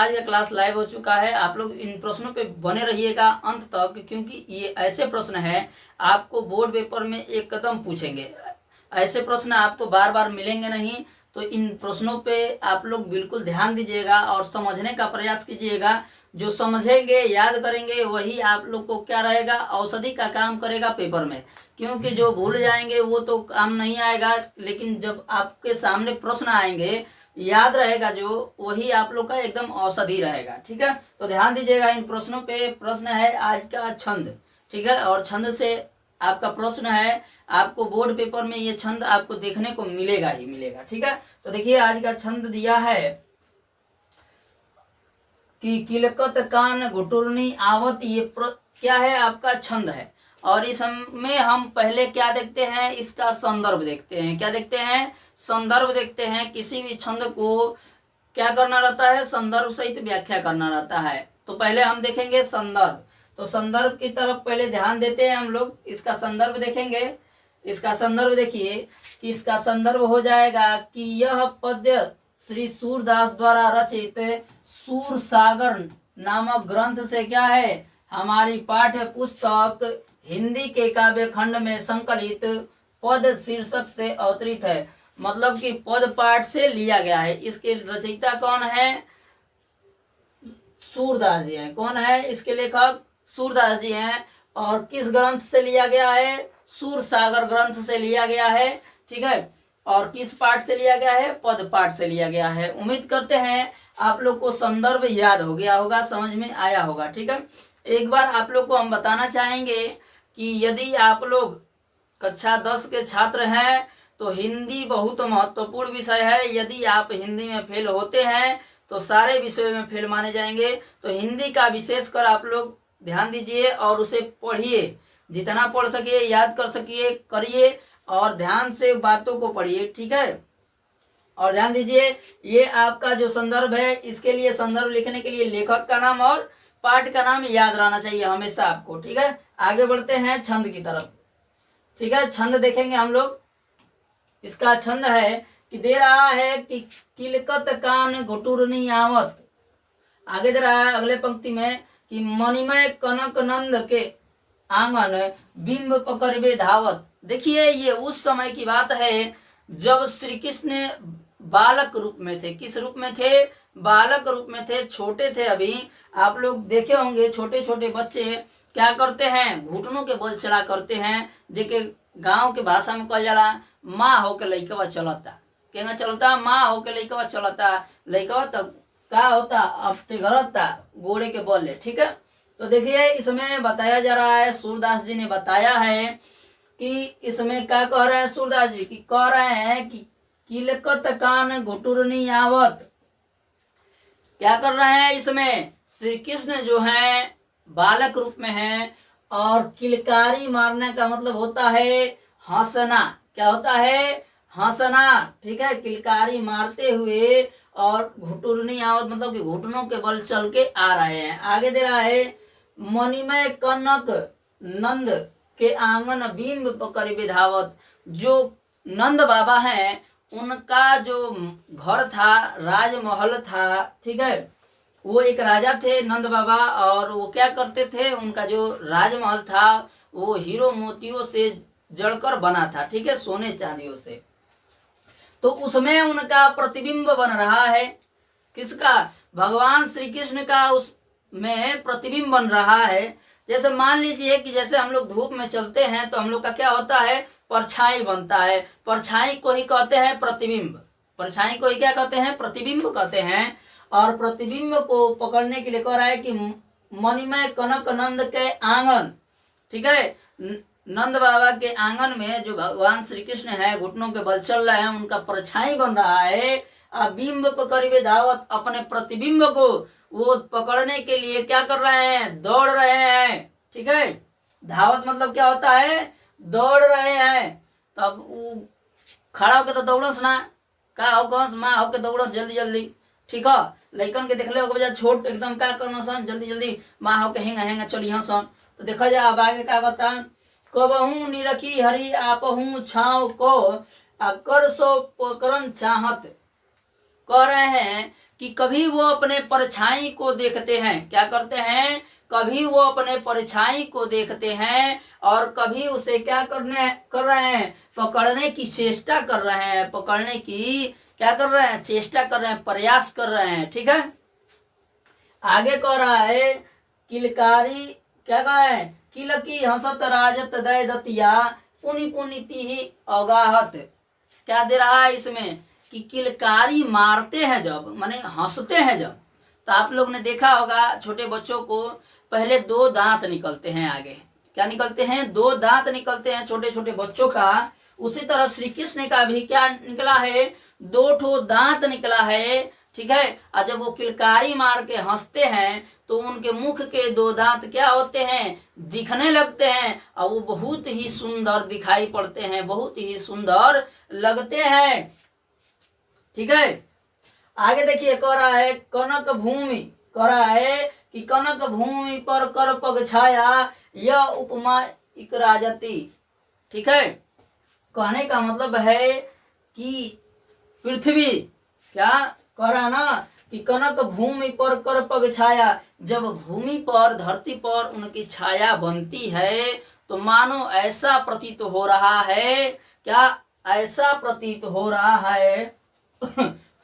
आज का class live हो चुका है। आप लोग इन प्रश्नों पे बने रहिएगा अंत तक, क्योंकि ये ऐसे प्रश्न हैं आपको बोर्ड पेपर में एक कदम पूछेंगे। ऐसे प्रश्न आपको बार बार मिलेंगे नहीं, तो इन प्रश्नों पे आप लोग बिल्कुल ध्यान दीजिएगा और समझने का प्रयास कीजिएगा। जो समझेंगे, याद करेंगे, वही आप लोग को क्या रहेगा, औषधि का काम करेगा पेपर में। क्योंकि जो भूल जाएंगे वो तो काम नहीं आएगा, लेकिन जब आपके सामने प्रश्न आएंगे याद रहेगा जो, वही आप लोग का एकदम औषधि रहेगा। ठीक है, तो ध्यान दीजिएगा इन प्रश्नों पे। प्रश्न है आज का छंद, ठीक है, और छंद से आपका प्रश्न है, आपको बोर्ड पेपर में ये छंद आपको देखने को मिलेगा ही मिलेगा। ठीक है, तो देखिए आज का छंद दिया है कि किलकत कान घुटुरनी आवत। ये क्या है, आपका छंद है। और इसमें हम पहले क्या देखते हैं, इसका संदर्भ देखते हैं। क्या देखते हैं, संदर्भ देखते हैं। किसी भी छंद को क्या करना रहता है, संदर्भ सहित व्याख्या करना रहता है। तो पहले हम देखेंगे संदर्भ। तो संदर्भ की तरफ पहले ध्यान देते हैं हम लोग। इसका संदर्भ देखेंगे। इसका संदर्भ देखिए कि इसका संदर्भ हो जाएगा कि यह पद्य श्री सूरदास द्वारा रचित सूर सागर नामक ग्रंथ से क्या है, हमारी पाठ्य पुस्तक हिंदी के काव्य खंड में संकलित पद शीर्षक से अवतरित है। मतलब कि पद पाठ से लिया गया है। इसके रचयिता कौन है, सूरदास जी हैं। कौन है इसके लेखक, सूरदास जी हैं। और किस ग्रंथ से लिया गया है, सूर सागर ग्रंथ से लिया गया है। ठीक है, और किस पाठ से लिया गया है, पद पाठ से लिया गया है। उम्मीद करते हैं आप लोग को संदर्भ याद हो गया होगा, समझ में आया होगा। ठीक है, एक बार आप लोग को हम बताना चाहेंगे कि यदि आप लोग कक्षा 10 के छात्र हैं तो हिंदी बहुत महत्वपूर्ण विषय है। यदि आप हिंदी में फेल होते हैं तो सारे विषयों में फेल माने जाएंगे। तो हिंदी का विशेषकर आप लोग ध्यान दीजिए और उसे पढ़िए। जितना पढ़ सकिए, याद कर सकिए, करिए और ध्यान से बातों को पढ़िए। ठीक है, और ध्यान दीजिए ये आपका जो संदर्भ है, इसके लिए संदर्भ लिखने के लिए लेखक का नाम और पाठ का नाम याद रहना चाहिए हमेशा आपको। ठीक है, आगे बढ़ते हैं छंद की तरफ। ठीक है, छंद देखेंगे हम लोग। इसका छंद है कि दे रहा है कि किलकत कान घुटुरनी आवत। आगे दे रहा है अगले पंक्ति में कि मणिमय कनक नंद के आंगन बिंब पकड़वे धावत। देखिए ये उस समय की बात है जब श्री कृष्ण बालक रूप में थे। किस रूप में थे, बालक रूप में थे, छोटे थे। अभी आप लोग देखे होंगे छोटे छोटे बच्चे क्या करते हैं, घुटनों के बल चला करते हैं। जेके गांव के भाषा में कहल जाला माँ होके लइकवा चलता। केना चलता, माँ होके लइकवा चलता। लइकवा तक का होता, अब टिगरता गोड़े के बल ले। ठीक है, तो देखिए इसमें बताया जा रहा है, सूरदास जी ने बताया है कि इसमें क्या कह रहे हैं सूरदास जी की, कह रहे हैं कि किलकत कान घुटुरनी आवत। क्या कर रहे हैं, इसमें श्री कृष्ण जो है बालक रूप में है और किलकारी मारने का मतलब होता है हंसना। क्या होता है, हंसना। ठीक है, किलकारी मारते हुए और घुटुरनी आवत मतलब कि घुटनों के बल चल के आ रहे हैं। आगे दे रहा है मणिमय कनक नंद के आंगन बिंब पकड़ धावत। जो नंद बाबा हैं उनका जो घर था, राजमहल था। ठीक है, वो एक राजा थे नंद बाबा, और वो क्या करते थे, उनका जो राजमहल था वो हीरो मोतियों से जड़कर बना था। ठीक है, सोने चांदियों से। तो उसमें उनका प्रतिबिंब बन रहा है। किसका, भगवान श्री कृष्ण का उसमें प्रतिबिंब बन रहा है। जैसे मान लीजिए कि जैसे हम लोग धूप में चलते हैं तो हम लोग का क्या होता है, परछाई बनता है। परछाई को ही कहते हैं प्रतिबिंब। परछाई को ही क्या कहते हैं, प्रतिबिंब कहते हैं। और प्रतिबिंब को पकड़ने के लिए कह रहा है कि मणिमय कनक नंद के आंगन। ठीक है, नंद बाबा के आंगन में जो भगवान श्री कृष्ण है घुटनों के बल चल रहे हैं, उनका परछाई बन रहा है। अब बिंब पकड़वे धावत, अपने प्रतिबिंब को वो पकड़ने के लिए क्या कर रहे हैं, दौड़ रहे हैं। ठीक है, धावत मतलब क्या होता है, दौड़ रहे हैं। तब वो खड़ा होके तो दौड़स ना, का हो कौन माँ होके दौड़स जल्दी जल्दी। ठीक है, लइकन के देखले हो बजा छोट एकदम का करना सन, जल्दी जल्दी माँ होके हेंगा हेंगा चलिए सन। तो देखा जाए अब आगे क्या कहता, कबहू निरखी हरि आपहू छाव को कर सो पकड़न चाहत। कह रहे हैं कि कभी वो अपने परछाई को देखते हैं, क्या करते हैं, कभी वो अपने परछाई को देखते हैं और कभी उसे क्या कर रहे हैं, पकड़ने की चेष्टा कर रहे हैं, पकड़ने की क्या कर रहे हैं, चेष्टा कर रहे हैं, प्रयास कर रहे हैं। ठीक है, आगे कह रहा है किलकारी, क्या कह रहे हैं, किलकी हंसत राजत दय दतिया पुनि पुनिति ही अगाहत। क्या दे रहा है इसमें कि किलकारी मारते हैं जब, माने हंसते हैं जब, तो आप लोग ने देखा होगा छोटे बच्चों को पहले 2 दांत निकलते हैं आगे, क्या निकलते हैं, 2 दांत निकलते हैं छोटे छोटे बच्चों का। उसी तरह श्री कृष्ण का भी क्या निकला है, 2 ठो दांत निकला है। ठीक है, और जब वो किलकारी मार के हंसते हैं तो उनके मुख के 2 दांत क्या होते हैं, दिखने लगते हैं और वो बहुत ही सुंदर दिखाई पड़ते हैं, बहुत ही सुंदर लगते हैं। ठीक है, आगे देखिए कह रहा है कनक भूमि, कह रहा है कि कनक भूमि पर कर पग छाया यह उपमा इकराजती। ठीक है, कहने का मतलब है कि पृथ्वी, क्या कह रहा है ना कि कनक भूमि पर कर पग छाया, जब भूमि पर धरती पर उनकी छाया बनती है तो मानो ऐसा प्रतीत हो रहा है, क्या ऐसा प्रतीत हो रहा है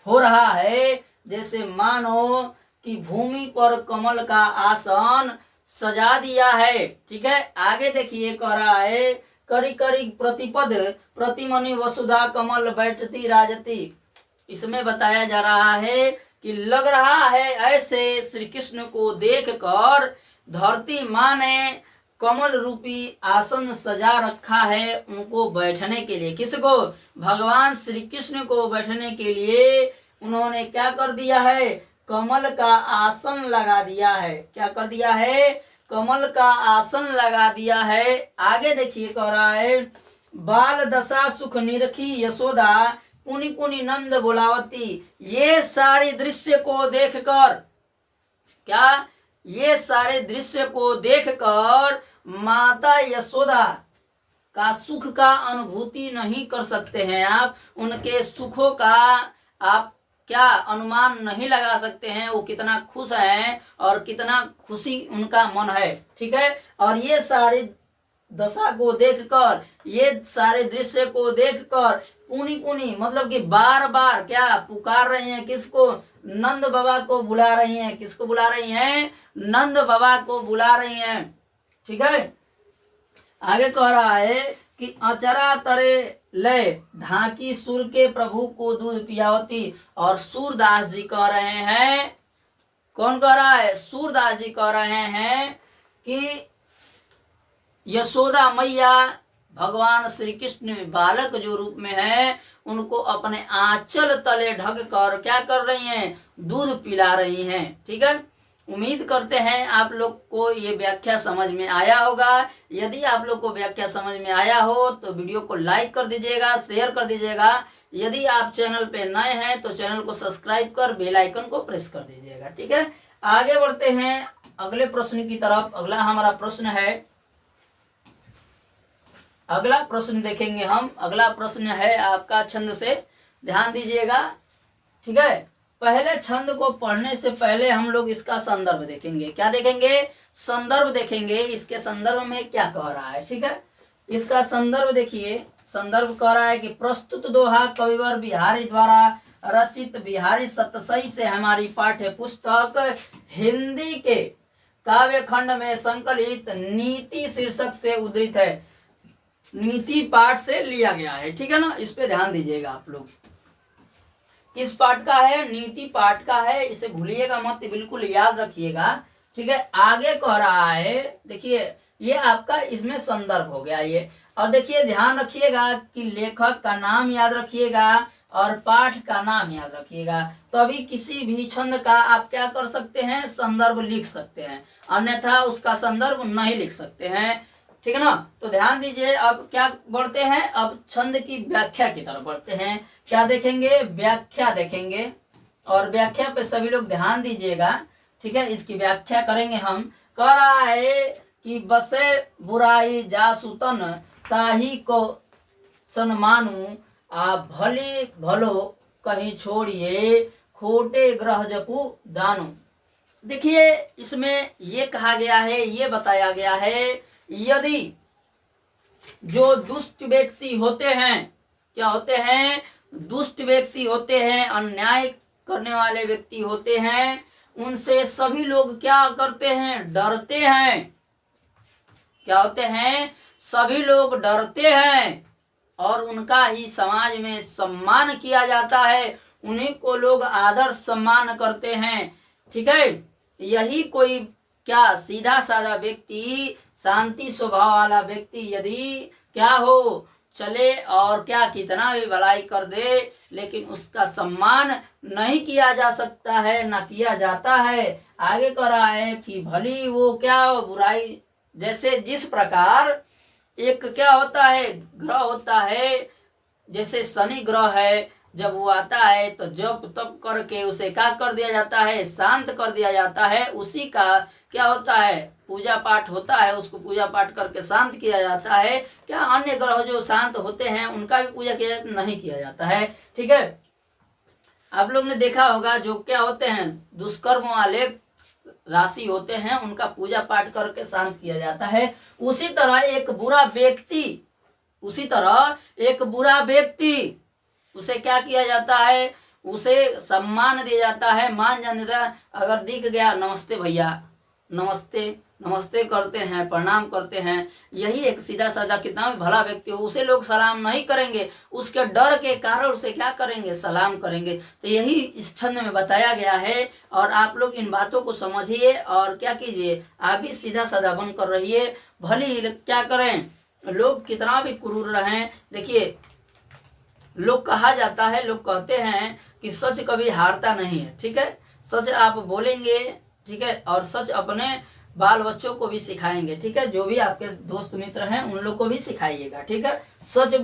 हो रहा है जैसे मानो कि भूमि पर कमल का आसन सजा दिया है। ठीक है, आगे देखिए कह रहा है करी करी प्रतिपद प्रतिमनि वसुधा कमल बैठती राजती। इसमें बताया जा रहा है कि लग रहा है ऐसे श्री कृष्ण को देखकर धरती माँ ने कमल रूपी आसन सजा रखा है उनको बैठने के लिए। किसको, भगवान श्री कृष्ण को बैठने के लिए उन्होंने क्या कर दिया है, कमल का आसन लगा दिया है। क्या कर दिया है, कमल का आसन लगा दिया है। आगे देखिए कह रहा है बाल दशा सुख निरखी यशोदा पुनि पुनि नंद बुलावती। ये सारे दृश्य को देखकर, क्या ये सारे दृश्य को देखकर माता यशोदा का सुख का अनुभूति नहीं कर सकते हैं आप, उनके सुखों का आप क्या अनुमान नहीं लगा सकते हैं, वो कितना खुश हैं और कितना खुशी उनका मन है। ठीक है, और ये सारे दशा को देखकर, ये सारे दृश्य को देखकर पुनि पुनि मतलब कि बार बार क्या पुकार रही हैं, किसको, नंद बाबा को बुला रही हैं। किसको बुला रही हैं, नंद बाबा को बुला रही हैं। ठीक है, आगे कह रहा है कि अचरा तरे लय ढाकी सुर के प्रभु को दूध पियावती। और सूरदास जी कह रहे हैं, कौन कह रहा है, सूरदास जी कह रहे हैं कि यशोदा मैया भगवान श्री कृष्ण बालक जो रूप में है उनको अपने आंचल तले ढक कर क्या कर रही हैं, दूध पिला रही हैं। ठीक है, उम्मीद करते हैं आप लोग को ये व्याख्या समझ में आया होगा। यदि आप लोग को व्याख्या समझ में आया हो तो वीडियो को लाइक कर दीजिएगा, शेयर कर दीजिएगा। यदि आप चैनल पे नए हैं तो चैनल को सब्सक्राइब कर बेल आइकन को प्रेस कर दीजिएगा। ठीक है, आगे बढ़ते हैं अगले प्रश्न की तरफ। अगला हमारा प्रश्न है, अगला प्रश्न देखेंगे हम। अगला प्रश्न है आपका छंद से, ध्यान दीजिएगा। ठीक है, पहले छंद को पढ़ने से पहले हम लोग इसका संदर्भ देखेंगे। क्या देखेंगे, संदर्भ देखेंगे, इसके संदर्भ में क्या कह रहा है। ठीक है, इसका संदर्भ देखिए। संदर्भ कह रहा है कि प्रस्तुत दोहा कविवर बिहारी द्वारा रचित बिहारी सतसई से हमारी पाठ्य पुस्तक हिंदी के काव्य खंड में संकलित नीति शीर्षक से उद्धृत है। नीति पाठ से लिया गया है। ठीक है ना, इस पे ध्यान दीजिएगा आप लोग। किस पाठ का है, नीति पाठ का है, इसे भूलिएगा मत, बिल्कुल याद रखिएगा। ठीक है, आगे कह रहा है, देखिए ये आपका इसमें संदर्भ हो गया ये। और देखिए ध्यान रखिएगा कि लेखक का नाम याद रखिएगा और पाठ का नाम याद रखिएगा। तो अभी किसी भी छंद का आप क्या कर सकते हैं, संदर्भ लिख सकते हैं, अन्यथा उसका संदर्भ नहीं लिख सकते हैं। ठीक है ना, तो ध्यान दीजिए। अब क्या बढ़ते हैं, अब छंद की व्याख्या की तरफ बढ़ते हैं। क्या देखेंगे, व्याख्या देखेंगे, और व्याख्या पे सभी लोग ध्यान दीजिएगा। ठीक है, इसकी व्याख्या करेंगे हम। कह रहा है कि बसे बुराई जासुतन ताही को सन्मानू, आप भले भलो कहीं छोड़िए खोटे ग्रह जपू दानु। देखिए इसमें ये कहा गया है, ये बताया गया है, यदि जो दुष्ट व्यक्ति होते हैं, क्या होते हैं, दुष्ट व्यक्ति होते हैं, अन्याय करने वाले व्यक्ति होते हैं, उनसे सभी लोग क्या करते हैं, डरते हैं। क्या होते हैं, सभी लोग डरते हैं और उनका ही समाज में सम्मान किया जाता है, उन्हीं को लोग आदर सम्मान करते हैं। ठीक है, यही कोई क्या सीधा साधा व्यक्ति, शांति स्वभाव वाला व्यक्ति यदि क्या हो चले और क्या कितना भी भलाई कर दे, लेकिन उसका सम्मान नहीं किया जा सकता है, ना किया जाता है। आगे कह रहा है कि भली वो क्या बुराई, जैसे जिस प्रकार एक क्या होता है, ग्रह होता है, जैसे शनि ग्रह है, जब वो आता है तो जप तप करके उसे क्या कर दिया जाता है, शांत कर दिया जाता है। उसी का क्या होता है, पूजा पाठ होता है, उसको पूजा पाठ करके शांत किया जाता है। क्या अन्य ग्रह जो शांत होते हैं उनका भी पूजा किया नहीं किया जाता है। ठीक है, आप लोग ने देखा होगा जो क्या होते हैं, दुष्कर्म वाले राशि होते हैं, उनका पूजा पाठ करके शांत किया जाता है। उसी तरह एक बुरा व्यक्ति उसे क्या किया जाता है, उसे सम्मान दिया जाता है, मान जान देता है। अगर दिख गया, नमस्ते भैया, नमस्ते करते हैं, प्रणाम करते हैं। यही एक सीधा साधा कितना भी भला व्यक्ति हो, उसे लोग सलाम नहीं करेंगे, उसके डर के कारण उसे क्या करेंगे, सलाम करेंगे। तो यही इस छंद में बताया गया है। और आप लोग इन बातों को समझिए और क्या कीजिए, आप भी सीधा साधा बनकर रहिए। भली क्या करें, लोग कितना भी क्रूर रहें। देखिए लोग कहा जाता है, लोग कहते हैं कि सच कभी हारता नहीं है। ठीक है, सच आप बोलेंगे, ठीक है, और सच अपने बाल बच्चों को भी सिखाएंगे। ठीक है, जो भी आपके दोस्त मित्र हैं उन लोग को भी सिखाइएगा। ठीक है, सच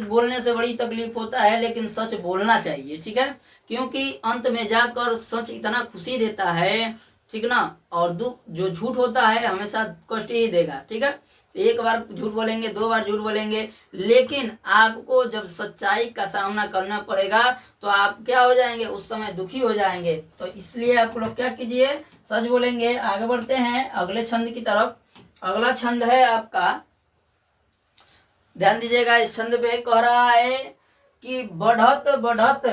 बोलने से बड़ी तकलीफ होता है, लेकिन सच बोलना चाहिए। ठीक है, क्योंकि अंत में जाकर सच इतना खुशी देता है, ठीक ना, और दुख जो झूठ होता है हमेशा कष्ट ही देगा। ठीक है, एक बार झूठ बोलेंगे, 2 बार झूठ बोलेंगे, लेकिन आपको जब सच्चाई का सामना करना पड़ेगा तो आप क्या हो जाएंगे, उस समय दुखी हो जाएंगे। तो इसलिए आप लोग क्या कीजिए, सच बोलेंगे। आगे बढ़ते हैं अगले छंद की तरफ। अगला छंद है आपका, ध्यान दीजिएगा, इस छंद पे कह रहा है कि बढ़त बढ़त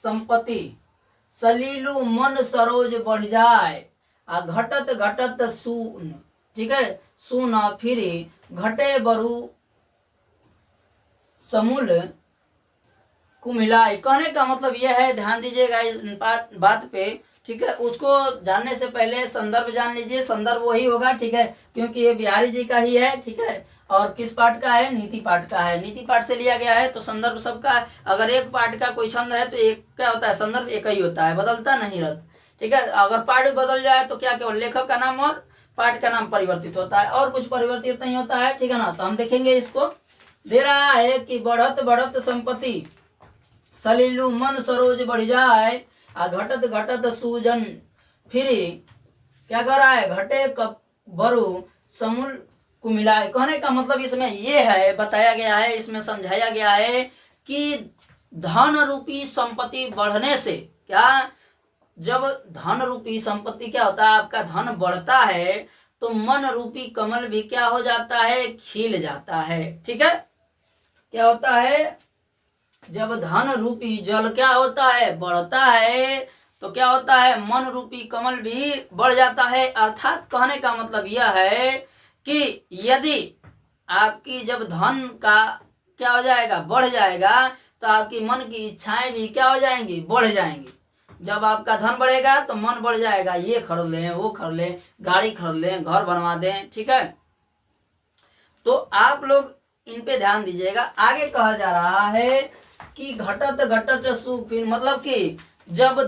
संपत्ति सलीलु मन सरोज बढ़ जाए, आ घटत घटत सून। ठीक है, सुन फिर घटे बरु समूल कुमिलाए। कहने का मतलब यह है, ध्यान दीजिएगा इस बात पे। ठीक है, उसको जानने से पहले संदर्भ जान लीजिए। संदर्भ वही होगा, ठीक है, क्योंकि ये बिहारी जी का ही है। ठीक है, और किस पाठ का है, नीति पाठ का है, नीति पाठ से लिया गया है। तो संदर्भ सबका, अगर एक पाठ का कोई छंद है तो एक क्या होता है, संदर्भ एक ही होता है, बदलता नहीं रहता। ठीक है, अगर पाठ बदल जाए तो क्या केवल लेखक का नाम और पाठ का नाम परिवर्तित होता है, और कुछ परिवर्तित नहीं होता है। ठीक है ना, तो हम देखेंगे, इसको दे रहा है कि बढ़त बढ़त संपत्ति सलीलु मन सरोज बढ़ जाए, आ घटत घटत सूजन फिर क्या कर रहा है, घटे कप बरु समूल को मिलाए। कहने का मतलब इसमें ये है, बताया गया है, इसमें समझाया गया है कि धन रूपी संपत्ति बढ़ने से, क्या जब धन रूपी संपत्ति क्या होता है, आपका धन बढ़ता है तो मन रूपी कमल भी क्या हो जाता है, खिल जाता है। ठीक है, क्या होता है, जब धन रूपी जल क्या होता है, बढ़ता है, तो क्या होता है, मन रूपी कमल भी बढ़ जाता है। अर्थात कहने का मतलब यह है कि यदि आपकी जब धन का क्या हो जाएगा, बढ़ जाएगा, तो आपकी मन की इच्छाएं भी क्या हो जाएंगी, बढ़ जाएंगी। जब आपका धन बढ़ेगा तो मन बढ़ जाएगा, ये खरीद लें, वो खरीद लें, गाड़ी खरीद लें, घर बनवा दें। ठीक है, तो आप लोग इन पे ध्यान दीजिएगा। आगे कहा जा रहा है कि घटत घटत सुख, फिर मतलब कि जब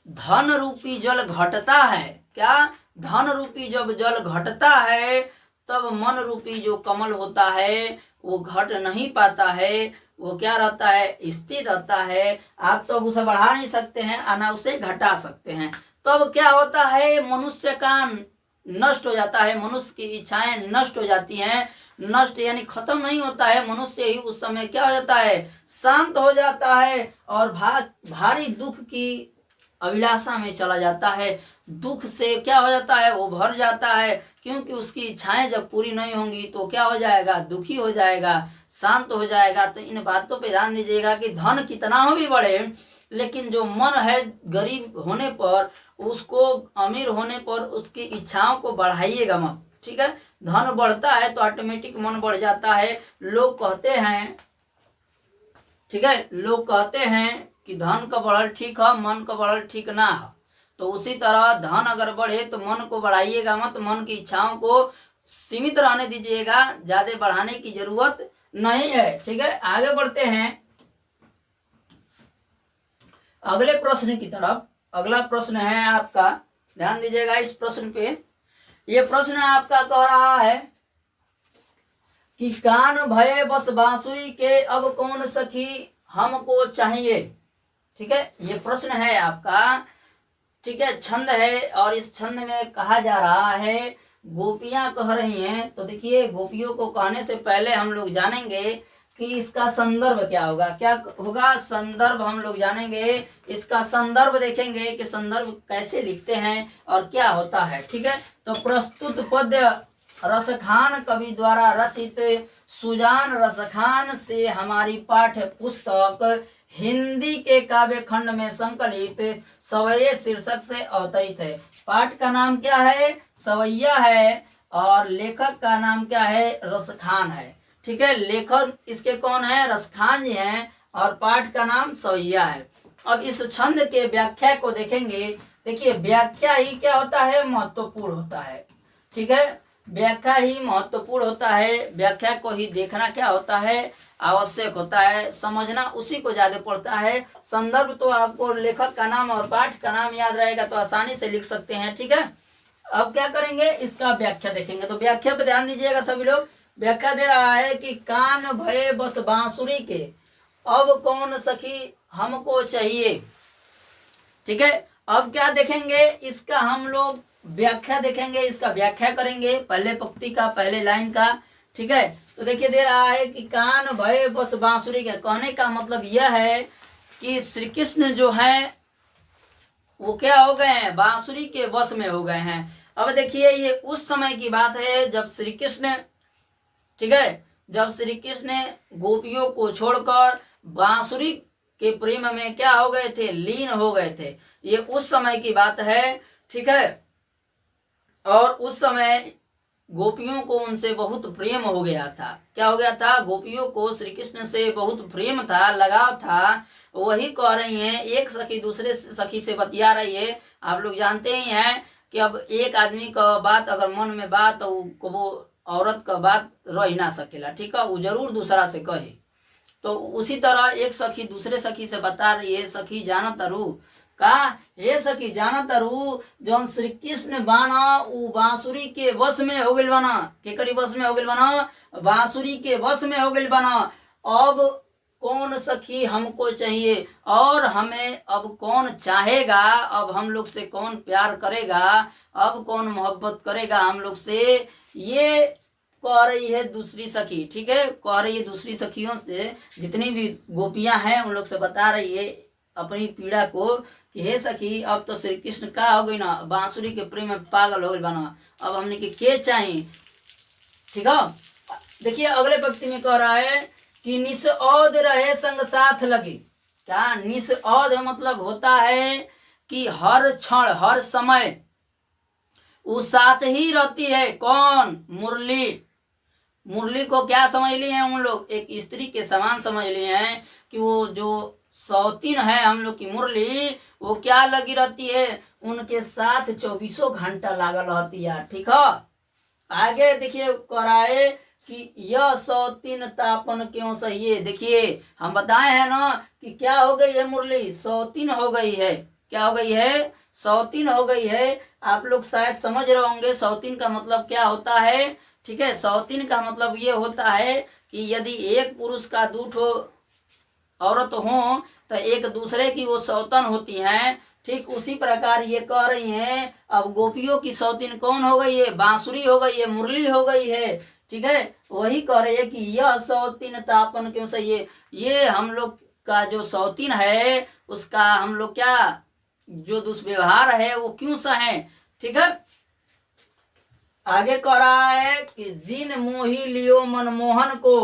धन रूपी जल घटता है, क्या धन रूपी जब जल घटता है, तब मन रूपी जो कमल होता है वो घट नहीं पाता है, वो क्या रहता है, स्थिर रहता है। आप तो उसे बढ़ा नहीं सकते हैं, ना उसे घटा सकते हैं। तब क्या होता है, मनुष्य का नष्ट हो जाता है, मनुष्य की इच्छाएं नष्ट हो जाती हैं। नष्ट यानी खत्म नहीं होता है, मनुष्य ही उस समय क्या हो जाता है, शांत हो जाता है और भारी दुख की अभिलाषा में चला जाता है। दुख से क्या हो जाता है, वो भर जाता है, क्योंकि उसकी इच्छाएं जब पूरी नहीं होंगी तो क्या हो जाएगा, दुखी हो जाएगा, शांत हो जाएगा। तो इन बातों पे ध्यान दीजिएगा कि धन कितना हो भी बढ़े, लेकिन जो मन है गरीब होने पर, उसको अमीर होने पर उसकी इच्छाओं को बढ़ाइएगा मत, ठीक है। धन बढ़ता है तो ऑटोमेटिक मन बढ़ जाता है। लोग कहते हैं, ठीक है, लोग कहते हैं कि धन का बढ़ल ठीक है, मन का बढ़ल ठीक ना है। तो उसी तरह धन अगर बढ़े तो मन को बढ़ाइएगा मत, मन की इच्छाओं को सीमित रहने दीजिएगा, ज्यादा बढ़ाने की जरूरत नहीं है, ठीक है। आगे बढ़ते हैं अगले प्रश्न की तरफ। अगला प्रश्न है आपका, ध्यान दीजिएगा इस प्रश्न पे। ये प्रश्न आपका कह रहा है कि कान भये बस बांसुरी के, अब कौन सखी हमको चाहिए, ठीक है। ये प्रश्न है आपका, ठीक है। छंद है और इस छंद में कहा जा रहा है, गोपियां कह रही हैं। तो देखिए, गोपियों को कहने से पहले हम लोग जानेंगे कि इसका संदर्भ क्या होगा। क्या होगा, संदर्भ हम लोग जानेंगे। इसका संदर्भ देखेंगे कि संदर्भ कैसे लिखते हैं और क्या होता है, ठीक है। तो प्रस्तुत पद्य रसखान कवि द्वारा रचित सुजान रसखान से हमारी पाठ्य पुस्तक हिंदी के काव्य खंड में संकलित सवैये शीर्षक से अवतरित है। पाठ का नाम क्या है, सवैया है, और लेखक का नाम क्या है, रसखान है, ठीक है। लेखक इसके कौन है, रसखान जी हैं, और पाठ का नाम सवैया है। अब इस छंद के व्याख्या को देखेंगे। देखिए, व्याख्या ही क्या होता है, महत्वपूर्ण होता है, ठीक है। व्याख्या ही महत्वपूर्ण होता है, व्याख्या को ही देखना क्या होता है, आवश्यक होता है, समझना उसी को ज्यादा पड़ता है। संदर्भ तो आपको लेखक का नाम और पाठ का नाम याद रहेगा तो आसानी से लिख सकते हैं, ठीक है। अब क्या करेंगे, इसका व्याख्या देखेंगे। तो व्याख्या पे ध्यान दीजिएगा सभी लोग। व्याख्या दे रहा है कि कान भये बस बांसुरी के, अब कौन सखी हमको चाहिए, ठीक है। अब क्या देखेंगे, इसका हम लोग व्याख्या देखेंगे, इसका व्याख्या करेंगे, पहले पंक्ति का, पहले लाइन का, ठीक है। तो देखिए, दे रहा है कि कान भये बस बांसुरी के, कहने का मतलब यह है कि श्री कृष्ण जो है वो क्या हो गए हैं, बांसुरी के वश में हो गए हैं। अब देखिए, ये उस समय की बात है जब श्री कृष्ण, ठीक है, जब श्री कृष्ण गोपियों को छोड़कर बांसुरी के प्रेम में क्या हो गए थे, लीन हो गए थे। ये उस समय की बात है, ठीक है। और उस समय गोपियों को उनसे बहुत प्रेम हो गया था। क्या हो गया था, गोपियों को श्री कृष्ण से बहुत प्रेम था, लगाव था। वही कह रही हैं, एक सखी दूसरे सखी से बतिया रही है। आप लोग जानते ही हैं कि अब एक आदमी का बात अगर मन में बात, तो वो औरत का बात रह ही ना सकेला, ठीक है, वो जरूर दूसरा से कहे। तो उसी तरह एक सखी दूसरे सखी से बता रही है, सखी जाना तरु का, हे सखी जाना तरु, जौन श्री कृष्ण बाना उ बांसुरी के वश में हो गइल बाना। केकरी वश में हो गइल बाना, बांसुरी के वश में हो गइल बाना। अब कौन सखी हमको चाहिए, और हमें अब कौन चाहेगा, अब हम लोग से कौन प्यार करेगा, अब कौन मोहब्बत करेगा हम लोग से, ये कह रही है दूसरी सखी, ठीक है। कह रही है दूसरी सखियों से, जितनी भी गोपियां हैं उन लोग से बता रही है अपनी पीड़ा को कि हे सखी, अब तो श्री कृष्ण का हो गई ना, बांसुरी के प्रेम में पागल हो गई बना, अब हमने के चाहिए, ठीक है। देखिए, अगले पंक्ति में कह रहा है कि निस्औध रहे संग साथ लगे। क्या निस्औध मतलब होता है कि हर क्षण हर समय वो साथ ही रहती है। कौन, मुरली। मुरली को क्या समझ लिए हैं उन लोग, एक स्त्री के समान समझ लिए हैं कि वो जो सौतीन है हम लोग की मुरली, वो क्या लगी रहती है, उनके साथ 24 घंटा लागल रहती है, ठीक है। आगे देखिए, कह रहा है कि यह सौतीन तापन क्यों सही है। देखिए, हम बताए हैं ना कि क्या हो गई है, मुरली सौतीन हो गई है। क्या हो गई है, सौतीन हो गई है। आप लोग शायद समझ रहे होंगे सौतीन का मतलब क्या होता है, ठीक है। सौतीन का मतलब ये होता है कि यदि एक पुरुष का 2 ठो औरत हो तो एक दूसरे की वो सौतन होती हैं, ठीक उसी प्रकार ये कह रही हैं, अब गोपियों की सौतीन कौन हो गई है? बांसुरी हो गई है, मुरली हो गई है। ठीक है, वही कह रही है कि यह सौतीन तापन क्यों सही है? ये हम लोग का जो सौतीन है उसका हम लोग क्या जो दुष्व्यवहार है वो क्यों सहे? ठीक है, आगे कह रहा है कि जिन मोही लियो मनमोहन को,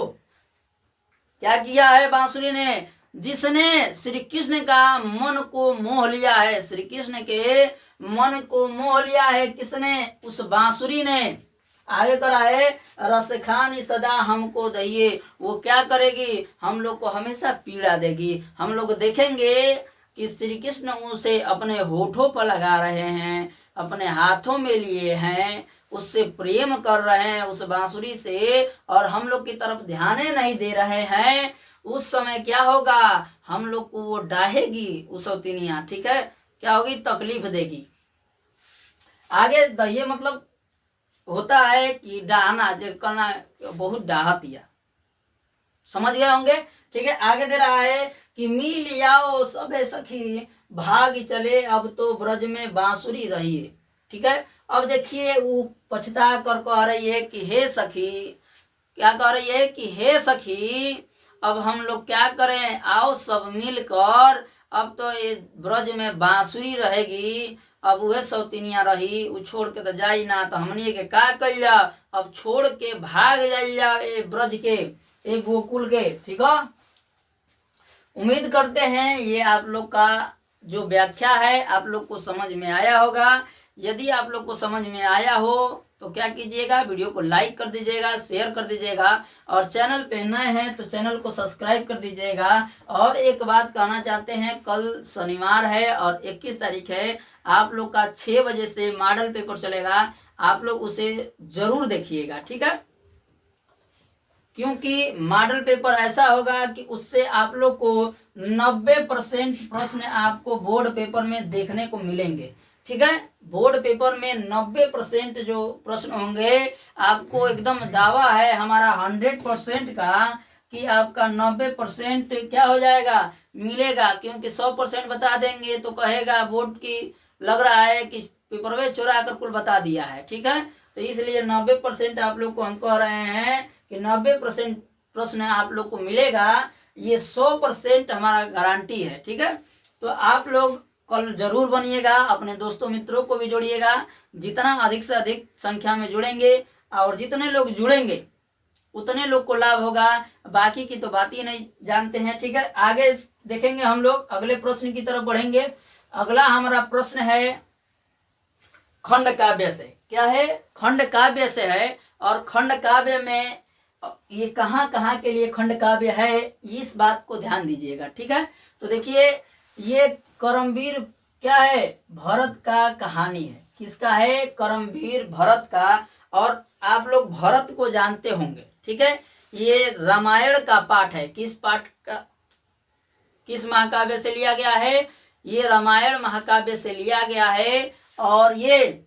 क्या किया है बांसुरी ने? जिसने श्री कृष्ण का मन को मोह लिया है, श्री कृष्ण के मन को मोह लिया है। किसने? उस बांसुरी ने। आगे करा है रस खानी सदा हमको दहिए, वो क्या करेगी? हम लोग को हमेशा पीड़ा देगी। हम लोग देखेंगे कि श्री कृष्ण उसे अपने होठों पर लगा रहे हैं, अपने हाथों में लिए हैं, उससे प्रेम कर रहे हैं उस बांसुरी से, और हम लोग की तरफ ध्यान नहीं दे रहे हैं। उस समय क्या होगा? हम लोग को वो डाहेगी उस सौतीनिया। ठीक है, क्या होगी? तकलीफ देगी। आगे ये मतलब होता है कि डाहना जो करना, बहुत डाहतिया, समझ गए होंगे। ठीक है, आगे दे रहा है कि मिल आओ सबे सखी भाग चले अब तो ब्रज में बांसुरी रहिए। ठीक है, अब देखिए वो पछता कर कह रही है कि हे सखी, क्या कह रही है कि हे सखी अब हम लोग क्या करें, आओ सब मिलकर, अब तो ये ब्रज में बांसुरी रहेगी, अब वह सौतीनिया रही, उ छोड़ के तो जाई ना, तो हमनी के का कल जा, अब छोड़ के भाग जाइल जा ए ब्रज के, ए गोकुल के। ठीक है, उम्मीद करते हैं ये आप लोग का जो व्याख्या है आप लोग को समझ में आया होगा। यदि आप लोग को समझ में आया हो तो क्या कीजिएगा, वीडियो को लाइक कर दीजिएगा, शेयर कर दीजिएगा, और चैनल पे नए हैं तो चैनल को सब्सक्राइब कर दीजिएगा। और एक बात कहना चाहते हैं, कल शनिवार है और 21 तारीख है, आप लोग का 6 बजे से मॉडल पेपर चलेगा, आप लोग उसे जरूर देखिएगा। ठीक है, क्योंकि मॉडल पेपर ऐसा होगा कि उससे आप लोग को 90% प्रश्न आपको बोर्ड पेपर में देखने को मिलेंगे। ठीक है, बोर्ड पेपर में 90% जो प्रश्न होंगे, आपको एकदम दावा है हमारा 100% का कि आपका 90% क्या हो जाएगा, मिलेगा। क्योंकि 100% बता देंगे तो कहेगा बोर्ड की लग रहा है कि पेपर में चुरा कर कुल बता दिया है। ठीक है, तो इसलिए 90% आप लोग को हम कह रहे हैं कि 90% प्रश्न आप लोग को मिलेगा, ये 100% हमारा गारंटी है। ठीक है, तो आप लोग कल जरूर बनिएगा, अपने दोस्तों मित्रों को भी जोड़िएगा। जितना अधिक से अधिक संख्या में जुड़ेंगे और जितने लोग जुड़ेंगे उतने लोग को लाभ होगा, बाकी की तो बात ही नहीं जानते हैं। ठीक है, आगे देखेंगे हम लोग, अगले प्रश्न की तरफ बढ़ेंगे। अगला हमारा प्रश्न है खंड काव्य से। क्या है? खंड काव्य से है, और खंड काव्य में ये कहाँ कहाँ के लिए खंड काव्य है, इस बात को ध्यान दीजिएगा। ठीक है, तो देखिए ये करमवीर क्या है, भरत का कहानी है। किसका है? करमवीर भरत का। और आप लोग भरत को जानते होंगे। ठीक है, ये रामायण का पाठ है। किस पाठ का, किस महाकाव्य से लिया गया है? ये रामायण महाकाव्य से लिया गया है। और ये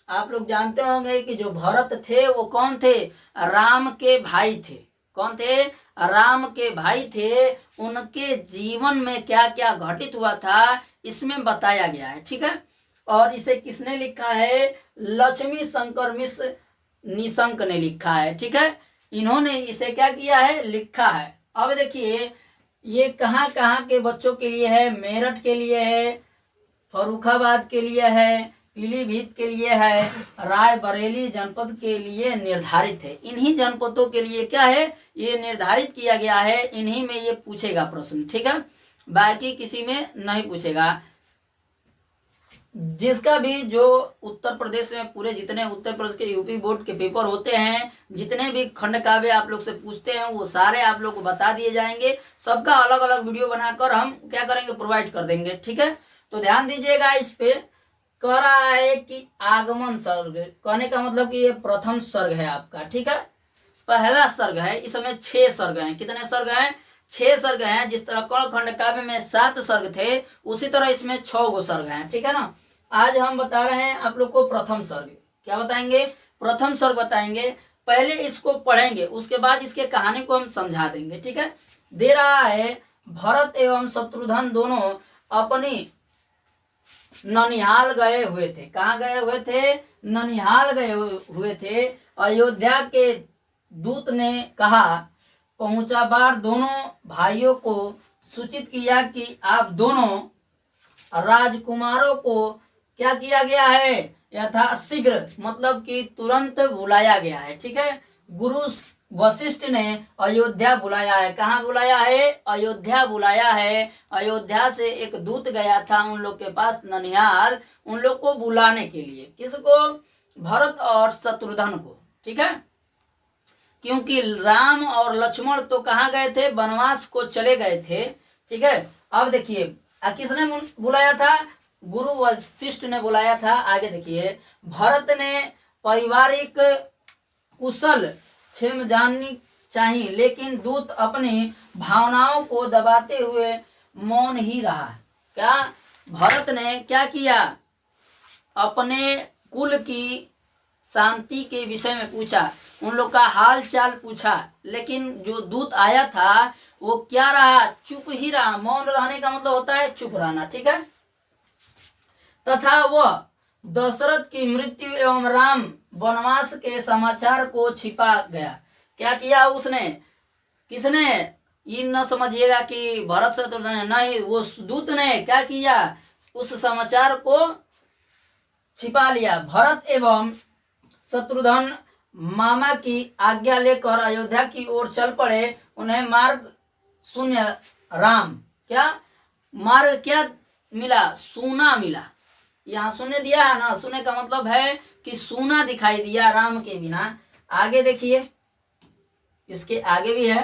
आप लोग जानते होंगे कि जो भरत थे वो कौन थे? राम के भाई थे। कौन थे? राम के भाई थे। उनके जीवन में क्या क्या घटित हुआ था इसमें बताया गया है। ठीक है, और इसे किसने लिखा है? लक्ष्मी शंकर मिश्र निशंक ने लिखा है। ठीक है, इन्होंने इसे क्या किया है? लिखा है। अब देखिए ये कहाँ कहाँ के बच्चों के लिए है? मेरठ के लिए है, फर्रुखाबाद के लिए है, पीलीभीत के लिए है, रायबरेली जनपद के लिए निर्धारित है। इन्हीं जनपदों के लिए क्या है? ये निर्धारित किया गया है। इन्हीं में ये पूछेगा प्रश्न। ठीक है, बाकी किसी में नहीं पूछेगा। जिसका भी जो उत्तर प्रदेश में पूरे जितने उत्तर प्रदेश के यूपी बोर्ड के पेपर होते हैं, जितने भी खंड काव्य आप लोग से पूछते हैं वो सारे आप लोग को बता दिए जाएंगे। सबका अलग अलग वीडियो बनाकर हम क्या करेंगे? प्रोवाइड कर देंगे। ठीक है, तो ध्यान दीजिएगा इस पे। कह रहा है कि आगमन सर्ग, कहने का मतलब कि ये प्रथम सर्ग है आपका। ठीक है, पहला सर्ग है। इसमें 6 सर्ग हैं। कितने सर्ग हैं? 6 सर्ग हैं। जिस तरह कर्ण खंड काव्य में 7 सर्ग थे, उसी तरह इसमें 6 गो सर्ग हैं। ठीक है ना। आज हम बता रहे हैं आप लोग को प्रथम सर्ग। क्या बताएंगे? प्रथम सर्ग बताएंगे। पहले इसको पढ़ेंगे, उसके बाद इसके कहानी को हम समझा देंगे। ठीक है, दे रहा है भरत एवं शत्रुघ्न दोनों अपनी ननिहाल गए हुए थे। कहाँ गए हुए थे? ननिहाल गए हुए थे। अयोध्या के दूत ने कहा, पहुंचा बार दोनों भाइयों को सूचित किया कि आप दोनों राजकुमारों को क्या किया गया है? यथाशीघ्र मतलब कि तुरंत बुलाया गया है। ठीक है, गुरु वशिष्ठ ने अयोध्या बुलाया है। कहाँ बुलाया है? अयोध्या बुलाया है। अयोध्या से एक दूत गया था उन लोग के पास ननिहाल, उन लोग को बुलाने के लिए। किसको? भरत और शत्रुघ्न को। ठीक है, क्योंकि राम और लक्ष्मण तो कहाँ गए थे? वनवास को चले गए थे। ठीक है, अब देखिए किसने बुलाया था? गुरु वशिष्ठ ने बुलाया था। आगे देखिए, भरत ने पारिवारिक कुशल क्षेम जाननी चाहिए, लेकिन दूत अपनी भावनाओं को दबाते हुए मौन ही रहा। क्या भरत ने क्या किया? अपने कुल की शांति के विषय में पूछा, उन लोग का हाल चाल पूछा, लेकिन जो दूत आया था वो क्या रहा? चुप ही रहा। मौन रहने का मतलब होता है चुप रहना। ठीक है, तथा वह दशरथ की मृत्यु एवं राम वनवास के समाचार को छिपा गया। क्या किया उसने? किसने? ये न समझिएगा कि भरत शत्रुघ्न ने, नहीं, वो दूत ने क्या किया? उस समाचार को छिपा लिया। भरत एवं शत्रुघ्न मामा की आज्ञा लेकर अयोध्या की ओर चल पड़े। उन्हें मार्ग शून्य राम, क्या मार्ग क्या मिला? सूना मिला। यहाँ शून्य दिया है ना, शून्य का मतलब है कि सूना दिखाई दिया राम के बिना। आगे देखिए, इसके आगे भी है।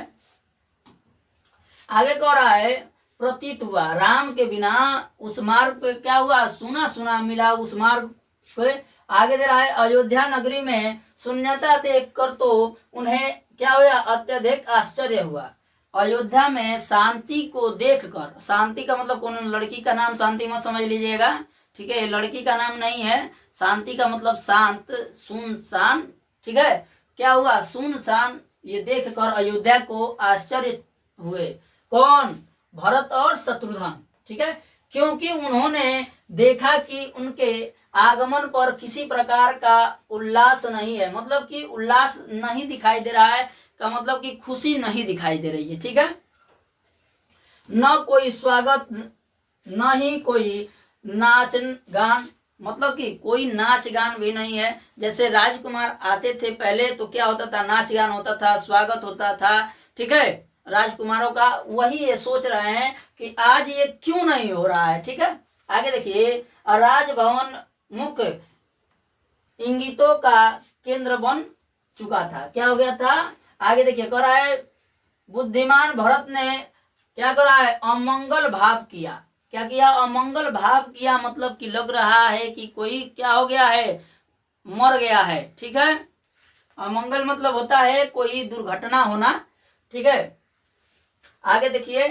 आगे कह रहा है, प्रतीत हुआ राम के बिना उस मार्ग पे क्या हुआ? सूना सूना मिला उस मार्ग पे। आगे दे रहा है, अयोध्या नगरी में शून्यता देख कर तो उन्हें क्या हुआ? अत्यधिक आश्चर्य हुआ। अयोध्या में शांति को देखकर, शांति का मतलब कौन? लड़की का नाम शांति मत समझ लीजिएगा। ठीक है, लड़की का नाम नहीं है। शांति का मतलब शांत, सुनसान। ठीक है, क्या हुआ? सुनसान। ये देखकर अयोध्या को आश्चर्य हुए। कौन? भरत और शत्रुघ्न। ठीक है, क्योंकि उन्होंने देखा कि उनके आगमन पर किसी प्रकार का उल्लास नहीं है। मतलब कि उल्लास नहीं दिखाई दे रहा है, का मतलब कि खुशी नहीं दिखाई दे रही है। ठीक है, न कोई स्वागत, न ही कोई नाच गान, मतलब कि कोई नाच गान भी नहीं है। जैसे राजकुमार आते थे पहले तो क्या होता था? नाच गान होता था, स्वागत होता था। ठीक है, राजकुमारों का। वही ये सोच रहे हैं कि आज ये क्यों नहीं हो रहा है। ठीक है, आगे देखिए, राजभवन मुख्य इंगितों का केंद्र बन चुका था। क्या हो गया था? आगे देखिए, कह रहा है, बुद्धिमान भरत ने क्या करा है? अमंगल भाव किया। क्या किया? अमंगल भाव किया, मतलब कि लग रहा है कि कोई क्या हो गया है? मर गया है। ठीक है, अमंगल मतलब होता है कोई दुर्घटना होना। ठीक है, आगे देखिए,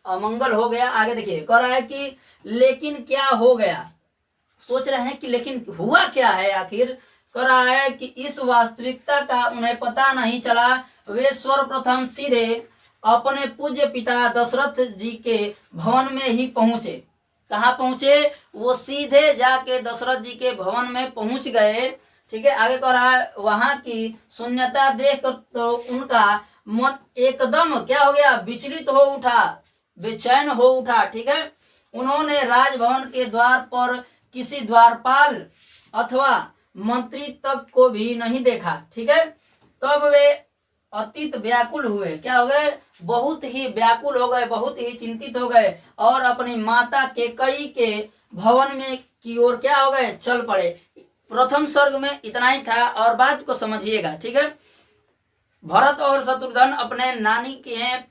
अमंगल हो गया। आगे देखिए, कह रहा है कि लेकिन क्या हो गया? सोच रहे हैं कि लेकिन हुआ क्या है आखिर। कह रहा है कि इस वास्तविकता का उन्हें पता नहीं चला। वे सर्वप्रथम सीधे अपने पूज्य पिता दशरथ जी के भवन में ही पहुंचे। कहाँ पहुंचे? वो सीधे जाके दशरथ जी के भवन में पहुंच गए। ठीक है, आगे कह रहा है, वहां की शून्यता देख कर तो उनका मन एकदम क्या हो गया? विचलित हो उठा, बेचैन हो उठा। ठीक है, उन्होंने राजभवन के द्वार पर किसी द्वारपाल अथवा मंत्री तक को भी नहीं देखा। ठीक है, तब वे अतीत व्याकुल हुए। क्या हो गए? बहुत ही व्याकुल हो गए, बहुत ही चिंतित हो गए, और अपनी माता कैकेयी के भवन में की ओर क्या हो गए? चल पड़े। प्रथम सर्ग में इतना ही था, और बात को समझिएगा। ठीक है, भरत और शत्रुघ्न अपने नानी के हैं,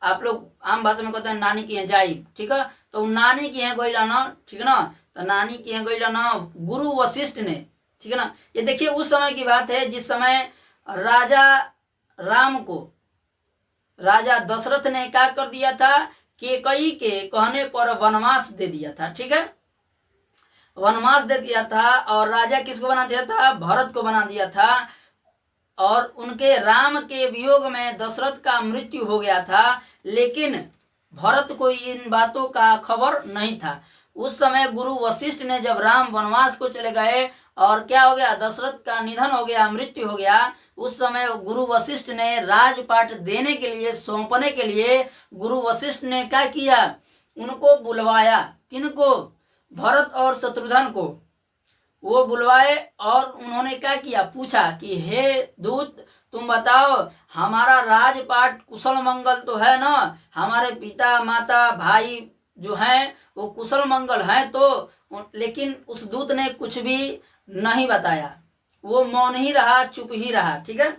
आप लोग आम भाषा में कहते हैं नानी की है जाई। ठीक है, तो नानी की है गोइला ना। ठीक है ना, तो नानी की है गोइला ना गुरु वशिष्ठ ने। ठीक है ना, ये देखिए उस समय की बात है जिस समय राजा राम को राजा दशरथ ने क्या कर दिया था? कैकेयी के कहने पर वनवास दे दिया था। ठीक है, वनवास दे दिया था, और राजा किसको बना दिया था? भरत को बना दिया था। और उनके राम के वियोग में दशरथ का मृत्यु हो गया था। लेकिन भरत को इन बातों का खबर नहीं था। उस समय गुरु वशिष्ठ ने जब राम वनवास को चले गए और क्या हो गया, दशरथ का निधन हो गया, मृत्यु हो गया, उस समय गुरु वशिष्ठ ने राजपाट देने के लिए, सौंपने के लिए गुरु वशिष्ठ ने क्या किया, उनको बुलवाया। किनको, भरत और शत्रुघ्न को वो बुलवाए और उन्होंने क्या किया, पूछा कि हे दूत, तुम बताओ हमारा राजपाट कुशल मंगल तो है ना, हमारे पिता माता भाई जो हैं वो कुशल मंगल हैं तो। लेकिन उस दूत ने कुछ भी नहीं बताया, वो मौन ही रहा, चुप ही रहा। ठीक है,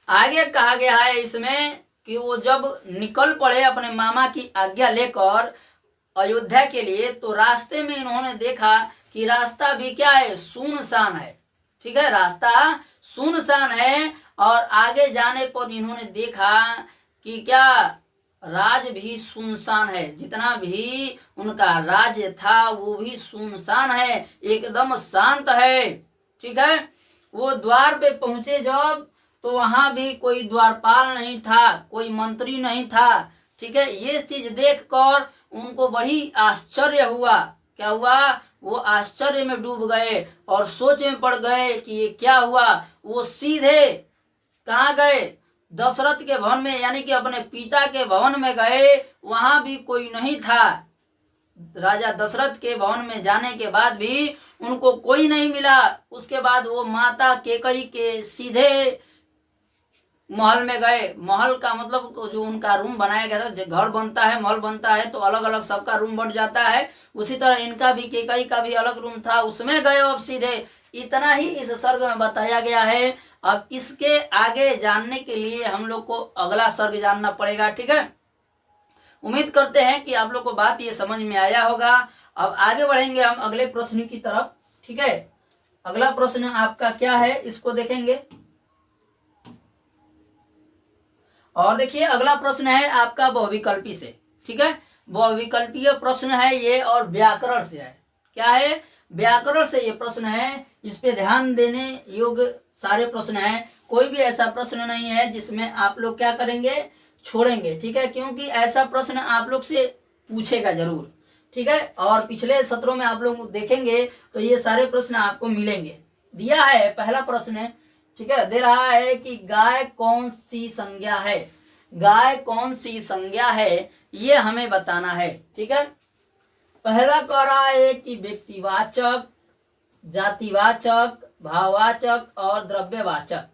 आगे कहा गया है इसमें कि वो जब निकल पड़े अपने मामा की आज्ञा लेकर अयोध्या के लिए, तो रास्ते में इन्होंने देखा कि रास्ता भी क्या है, सुनसान है। ठीक है, रास्ता सुनसान है और आगे जाने पर इन्होंने देखा कि क्या, राज भी सुनसान है, जितना भी उनका राज्य था वो भी सुनसान है, एकदम शांत है। ठीक है, वो द्वार पे पहुंचे जब, तो वहां भी कोई द्वारपाल नहीं था, कोई मंत्री नहीं था। ठीक है, ये चीज देखकर उनको बड़ी आश्चर्य हुआ। क्या हुआ, वो आश्चर्य में डूब गए और सोच में पड़ गए कि ये क्या हुआ। वो सीधे कहाँ गए, दशरथ के भवन में, यानी कि अपने पिता के भवन में गए, वहां भी कोई नहीं था। राजा दशरथ के भवन में जाने के बाद भी उनको कोई नहीं मिला। उसके बाद वो माता केकई के सीधे महल में गए। महल का मतलब जो उनका रूम बनाया गया था, घर बनता है, महल बनता है तो अलग अलग सबका रूम बन जाता है, उसी तरह इनका भी, केकई का भी अलग रूम था, उसमें गए अब सीधे। इतना ही इस सर्ग में बताया गया है। अब इसके आगे जानने के लिए हम लोग को अगला सर्ग जानना पड़ेगा। ठीक है, उम्मीद करते हैं कि आप लोग को बात ये समझ में आया होगा। अब आगे बढ़ेंगे हम अगले प्रश्न की तरफ। ठीक है, अगला प्रश्न आपका क्या है, इसको देखेंगे। और देखिए अगला प्रश्न है आपका बहुविकल्पी से। ठीक है, बहुविकल्पीय प्रश्न है ये और व्याकरण से है। क्या है, व्याकरण से ये प्रश्न है। इस पे ध्यान देने योग्य सारे प्रश्न हैं, कोई भी ऐसा प्रश्न नहीं है जिसमें आप लोग क्या करेंगे, छोड़ेंगे। ठीक है, क्योंकि ऐसा प्रश्न आप लोग से पूछेगा जरूर। ठीक है, और पिछले सत्रों में आप लोग देखेंगे तो ये सारे प्रश्न आपको मिलेंगे। दिया है पहला प्रश्न, ठीक है, दे रहा है कि गाय कौन सी संज्ञा है, गाय कौन सी संज्ञा है ये हमें बताना है। ठीक है, पहला कह रहा है कि व्यक्तिवाचक, जातिवाचक, भाववाचक और द्रव्यवाचक।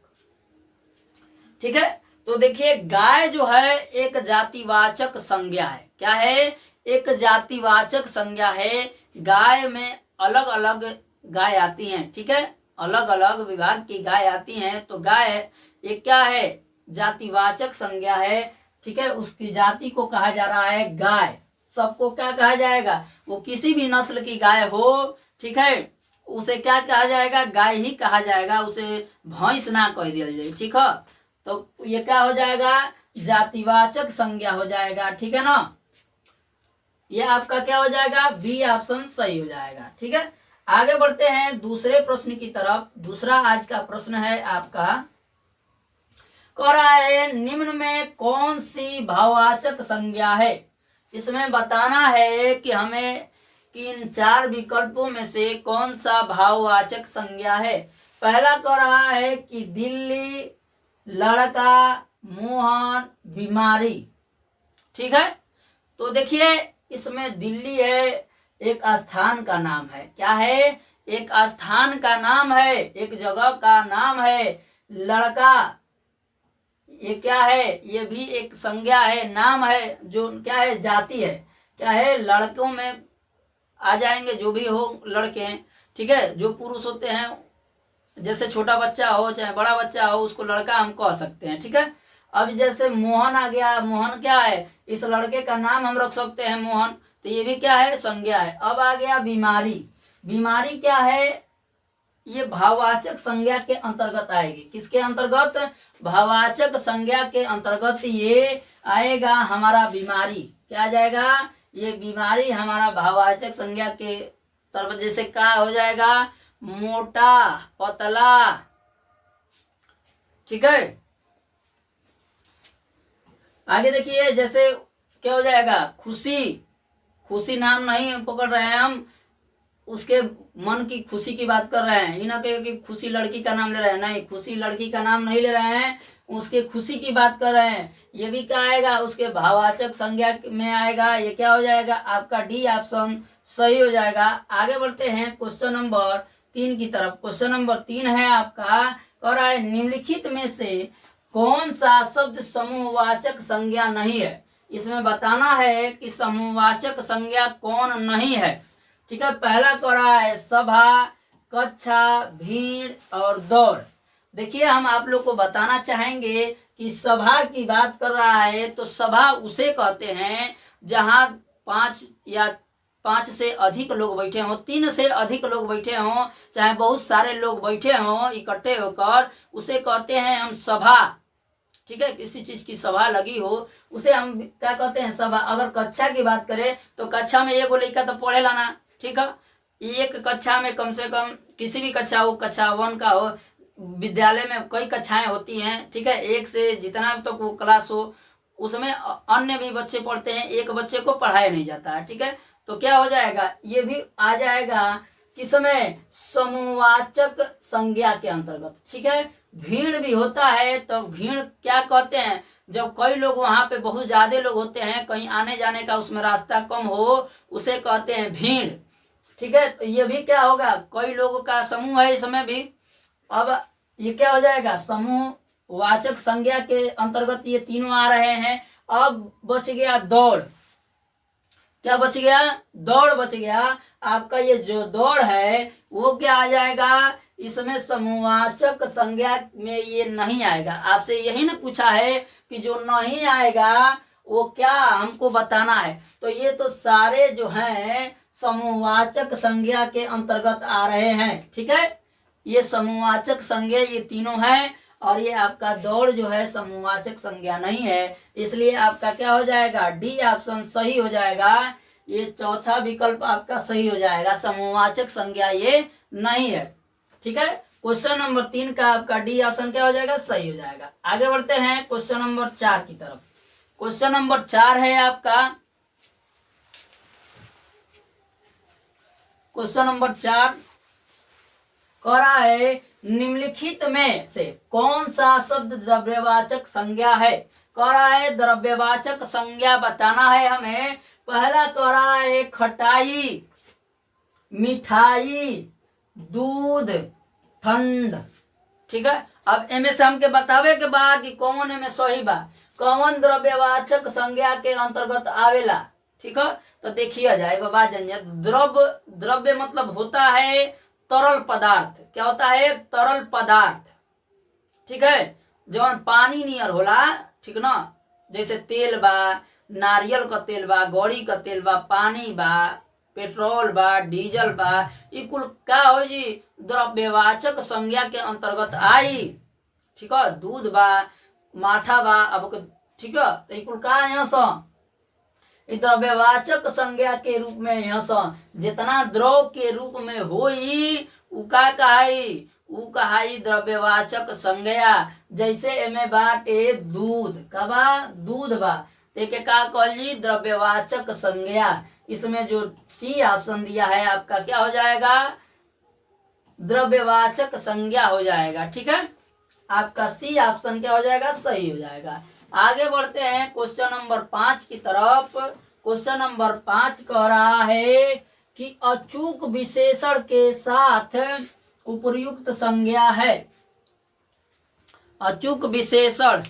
ठीक है, तो देखिए गाय जो है एक जातिवाचक संज्ञा है। क्या है, एक जातिवाचक संज्ञा है। गाय में अलग अलग गाय आती हैं। ठीक है, अलग अलग विभाग की गाय आती हैं, तो गाय ये क्या है, जातिवाचक संज्ञा है। ठीक है, उसकी जाति को कहा जा रहा है गाय। सबको क्या कहा जाएगा, वो किसी भी नस्ल की गाय हो, ठीक है, उसे क्या कहा जाएगा, गाय ही कहा जाएगा, उसे भैंस ना कह दिया जाए। ठीक है, तो ये क्या हो जाएगा, जातिवाचक संज्ञा हो जाएगा। ठीक है ना, ये आपका क्या हो जाएगा, बी ऑप्शन सही हो जाएगा। ठीक है, आगे बढ़ते हैं दूसरे प्रश्न की तरफ। दूसरा आज का प्रश्न है आपका, कह रहा है निम्न में कौन सी भाववाचक संज्ञा है। इसमें बताना है कि हमें कि इन चार विकल्पों में से कौन सा भाववाचक संज्ञा है। पहला कह रहा है कि दिल्ली, लड़का, मोहन, बीमारी। ठीक है, तो देखिए इसमें दिल्ली है, एक स्थान का नाम है। क्या है, एक स्थान का नाम है, एक जगह का नाम है। लड़का ये क्या है, ये भी एक संज्ञा है, नाम है, जो क्या है, जाति है। क्या है, लड़कों में आ जाएंगे जो भी हो लड़के। ठीक है, जो पुरुष होते हैं, जैसे छोटा बच्चा हो चाहे बड़ा बच्चा हो, उसको लड़का हम कह सकते हैं। ठीक है, अब जैसे मोहन आ गया, मोहन क्या है, इस लड़के का नाम हम रख सकते हैं मोहन, तो ये भी क्या है, संज्ञा है। अब आ गया बीमारी। बीमारी क्या है, ये भाववाचक संज्ञा के अंतर्गत आएगी। किसके अंतर्गत, भाववाचक संज्ञा के अंतर्गत ये आएगा हमारा बीमारी। क्या आ जाएगा, ये बीमारी हमारा भाववाचक संज्ञा के तरफ। जैसे क्या हो जाएगा, मोटा, पतला। ठीक है, आगे देखिए जैसे क्या हो जाएगा, खुशी। खुशी नाम नहीं पकड़ रहे हैं हम, उसके मन की खुशी की बात कर रहे हैं। ये ना कि खुशी लड़की का नाम ले रहे हैं, नहीं, खुशी लड़की का नाम नहीं ले रहे हैं, उसके खुशी की बात कर रहे हैं। ये भी क्या आएगा, उसके भाववाचक संज्ञा में आएगा। ये क्या हो जाएगा, आपका डी ऑप्शन सही हो जाएगा। आगे बढ़ते हैं क्वेश्चन नंबर 3 की तरफ। क्वेश्चन नंबर 3 है आपका, कह रहा है निम्नलिखित में से कौन सा शब्द समूहवाचक संज्ञा नहीं है। इसमें बताना है कि समूहवाचक संज्ञा कौन नहीं है। ठीक है, पहला कह रहा है सभा, कक्षा, भीड़ और दौड़। देखिए, हम आप लोग को बताना चाहेंगे कि सभा की बात कर रहा है तो सभा उसे कहते हैं जहां 5 से अधिक लोग बैठे हों, 3 से अधिक लोग बैठे हों, चाहे बहुत सारे लोग बैठे हों इकट्ठे होकर, उसे कहते हैं हम सभा। ठीक है, किसी चीज की सभा लगी हो उसे हम क्या कहते हैं, सभा। अगर कक्षा की बात करें तो कक्षा में एगो लड़का तो पढ़े लाना। ठीक है, एक कक्षा में कम से कम, किसी भी कक्षा हो, कक्षा 1 का हो, विद्यालय में कई कक्षाएं होती हैं। ठीक है, एक से जितना तक वो क्लास हो उसमें अन्य भी बच्चे पढ़ते हैं, एक बच्चे को पढ़ाया नहीं जाता है। ठीक है, तो क्या हो जाएगा, ये भी आ जाएगा किसमें, समूहवाचक संज्ञा के अंतर्गत। ठीक है, भीड़ भी होता है तो भीड़ क्या कहते हैं, जब कई लोग वहां पे बहुत ज्यादा लोग होते हैं, कहीं आने जाने का उसमें रास्ता कम हो, उसे कहते हैं भीड़। ठीक है, तो ये भी क्या होगा, कई लोगों का समूह है इसमें भी। अब ये क्या हो जाएगा, समूह वाचक संज्ञा के अंतर्गत ये तीनों आ रहे हैं। अब बच गया दौड़। क्या बच गया, दौड़ बच गया। आपका ये जो दौड़ है वो क्या आ जाएगा, इसमें समूहवाचक संज्ञा में ये नहीं आएगा। आपसे यही ना पूछा है कि जो नहीं आएगा वो क्या हमको बताना है। तो ये तो सारे जो हैं समूहवाचक संज्ञा के अंतर्गत आ रहे हैं। ठीक है, ये समूहवाचक संज्ञा ये तीनों हैं, और ये आपका दौड़ जो है समूहवाचक संज्ञा नहीं है, इसलिए आपका क्या हो जाएगा, डी ऑप्शन सही हो जाएगा। ये चौथा विकल्प आपका सही हो जाएगा, समूहवाचक संज्ञा ये नहीं है। ठीक है, क्वेश्चन नंबर 3 का आपका डी ऑप्शन क्या हो जाएगा, सही हो जाएगा। आगे बढ़ते हैं क्वेश्चन नंबर 4 की तरफ। क्वेश्चन नंबर 4 है आपका, क्वेश्चन नंबर 4 कह रहा है निम्नलिखित में से कौन सा शब्द द्रव्यवाचक संज्ञा है। कह रहा है द्रव्यवाचक संज्ञा बताना है हमें। पहला कह रहा है खटाई, मिठाई, दूध, ठंड। ठीक है, अब एमे से हमके बतावे के बाद कि कौन एमे सही बा, कौन द्रव्यवाचक संज्ञा के अंतर्गत आवेला। ठीक है, तो देखिए जाएगा बात जानिए। द्रव्य मतलब होता है तरल पदार्थ। क्या होता है, तरल पदार्थ। ठीक है, जौन पानी नियर होला, ठीक ना, जैसे तेल बा, नारियल का तेल बा, गौड़ी का तेल बा, पानी बा, पेट्रोल बा, डीजल बा, ये कुल क्या हो जी, द्रव्यवाचक संज्ञा के अंतर्गत आई। ठीक है, दूध बा, माठा बा, अब ठीक है, तो ये कुल का यहाँ से द्रव्यवाचक संज्ञा के रूप में यहाँ से जितना द्रव के रूप में होई उ का कहाई, उ कहाई द्रव्यवाचक संज्ञा। जैसे एमे बाटे दूध, का बा, दूध बा, देखे का कहल जी, द्रव्यवाचक संज्ञा। इसमें जो सी ऑप्शन दिया है आपका क्या हो जाएगा, द्रव्यवाचक संज्ञा हो जाएगा। ठीक है, आपका सी ऑप्शन क्या हो जाएगा, सही हो जाएगा। आगे बढ़ते हैं क्वेश्चन नंबर 5 की तरफ। क्वेश्चन नंबर 5 कह रहा है कि अचूक विशेषण के साथ उपर्युक्त संज्ञा है। अचूक विशेषण,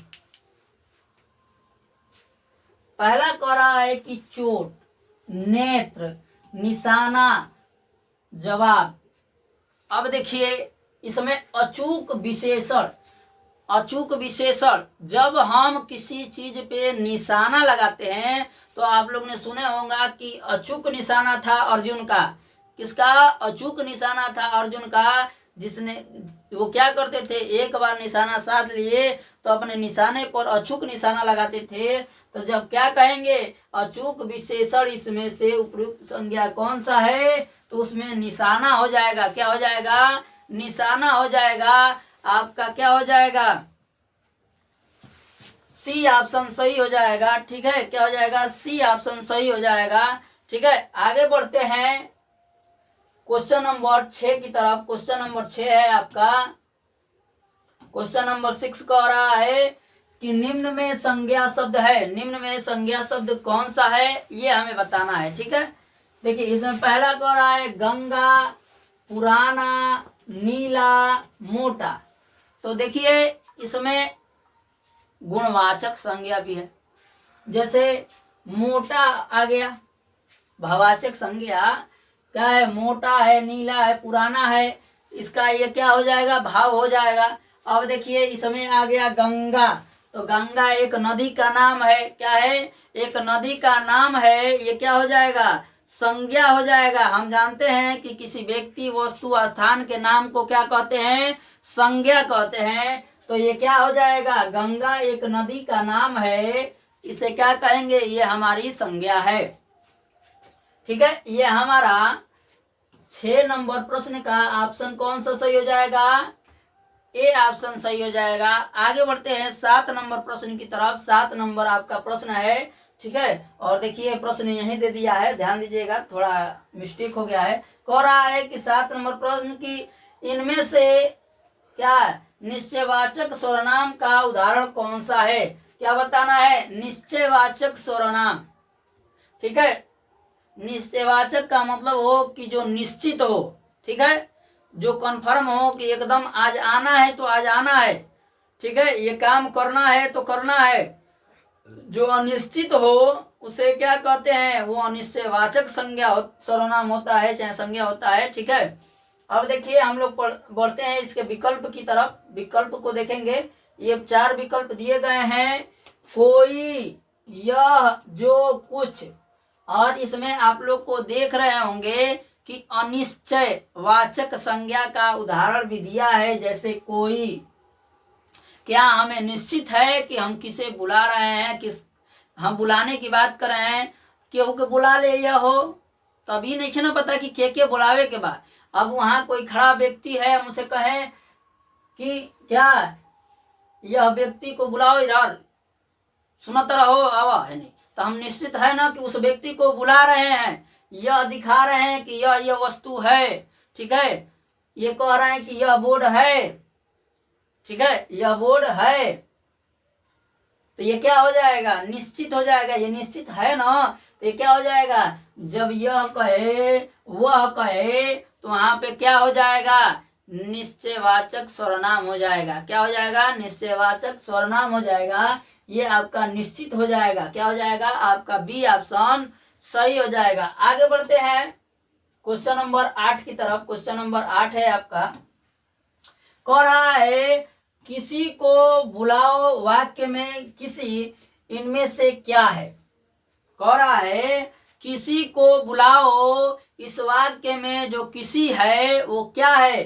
पहला कह रहा है कि चोट, नेत्र, निशाना, जवाब। अब देखिए इसमें अचूक विशेषण, अचूक विशेषण, जब हम किसी चीज पे निशाना लगाते हैं तो आप लोग ने सुने होगा कि अचूक निशाना था अर्जुन का। किसका, अचूक निशाना था अर्जुन का, जिसने वो क्या करते थे, एक बार निशाना साध लिए तो अपने निशाने पर अचूक निशाना लगाते थे। तो जब क्या कहेंगे, अचूक विशेषण इसमें से उपयुक्त संज्ञा कौन सा है, तो उसमें निशाना हो जाएगा। क्या हो जाएगा, निशाना हो जाएगा। आपका क्या हो जाएगा, सी ऑप्शन सही हो जाएगा। ठीक है, क्या हो जाएगा? सी ऑप्शन सही हो जाएगा। ठीक है, आगे बढ़ते हैं क्वेश्चन नंबर 6 की तरफ। क्वेश्चन नंबर 6 है आपका, क्वेश्चन नंबर 6 कह रहा है कि निम्न में संज्ञा शब्द है, निम्न में संज्ञा शब्द कौन सा है, ये हमें बताना है। ठीक है, देखिए इसमें पहला कह रहा है गंगा, पुराना, नीला, मोटा। तो देखिए इसमें गुणवाचक संज्ञा भी है, जैसे मोटा आ गया, भाववाचक संज्ञा क्या है? मोटा है, नीला है, पुराना है, इसका ये क्या हो जाएगा? भाव हो जाएगा। अब देखिए इसमें आ गया गंगा, तो गंगा एक नदी का नाम है। क्या है? एक नदी का नाम है। ये क्या हो जाएगा? संज्ञा हो जाएगा। हम जानते हैं कि किसी व्यक्ति, वस्तु, स्थान के नाम को क्या कहते हैं? संज्ञा कहते हैं। तो ये क्या हो जाएगा? गंगा एक नदी का नाम है, इसे क्या कहेंगे? ये हमारी संज्ञा है। ठीक है, ये हमारा 6 नंबर प्रश्न का ऑप्शन कौन सा सही हो जाएगा? ए ऑप्शन सही हो जाएगा। आगे बढ़ते हैं 7 नंबर प्रश्न की तरफ। 7 नंबर आपका प्रश्न है। ठीक है, और देखिए प्रश्न यहीं दे दिया है, ध्यान दीजिएगा, थोड़ा मिस्टेक हो गया है। कह रहा है कि 7 नंबर प्रश्न की इनमें से क्या निश्चयवाचक सर्वनाम का उदाहरण कौन सा है? क्या बताना है? निश्चयवाचक सर्वनाम। ठीक है, निश्चयवाचक का मतलब हो कि जो निश्चित हो। ठीक है, जो कन्फर्म हो कि एकदम आज आना है तो आज आना है। ठीक है, ये काम करना है तो करना है। जो अनिश्चित हो उसे क्या कहते हैं? वो अनिश्चयवाचक संज्ञा सर्वनाम होता है, चाहे संज्ञा होता है। ठीक है, अब देखिए हम लोग बढ़ते हैं इसके विकल्प की तरफ। विकल्प को देखेंगे, ये 4 विकल्प दिए गए हैं। कोई, यह, जो, कुछ। और इसमें आप लोग को देख रहे होंगे कि अनिश्चय वाचक संज्ञा का उदाहरण भी दिया है, जैसे कोई। क्या हमें निश्चित है कि हम किसे बुला रहे हैं? किस हम बुलाने की बात कर रहे हैं, केहू के बुला ले यह हो, तभी नहीं ना पता कि के बुलावे के बाद। अब वहां कोई खड़ा व्यक्ति है, हम उसे कहें कि क्या यह व्यक्ति को बुलाओ, इधर सुनत रहो, आवा है नहीं, तो हम निश्चित है ना कि उस व्यक्ति को बुला रहे हैं, यह दिखा रहे हैं कि यह वस्तु है। ठीक है, ये कह रहे हैं कि यह बोर्ड है। ठीक है, यह बोर्ड है, तो ये क्या हो जाएगा? निश्चित हो जाएगा। ये निश्चित है ना, तो ये क्या हो जाएगा? जब यह कहे, वह कहे, तो वहां पे क्या हो जाएगा? निश्चयवाचक सर्वनाम हो जाएगा। क्या हो जाएगा? निश्चयवाचक सर्वनाम हो जाएगा। ये आपका निश्चित हो जाएगा। क्या हो जाएगा? आपका बी ऑप्शन सही हो जाएगा। आगे बढ़ते हैं क्वेश्चन नंबर 8 की तरफ। क्वेश्चन नंबर 8 है आपका, कह रहा है किसी को बुलाओ वाक्य में किसी इनमें से क्या है? कह रहा है किसी को बुलाओ, इस वाक्य में जो किसी है वो क्या है?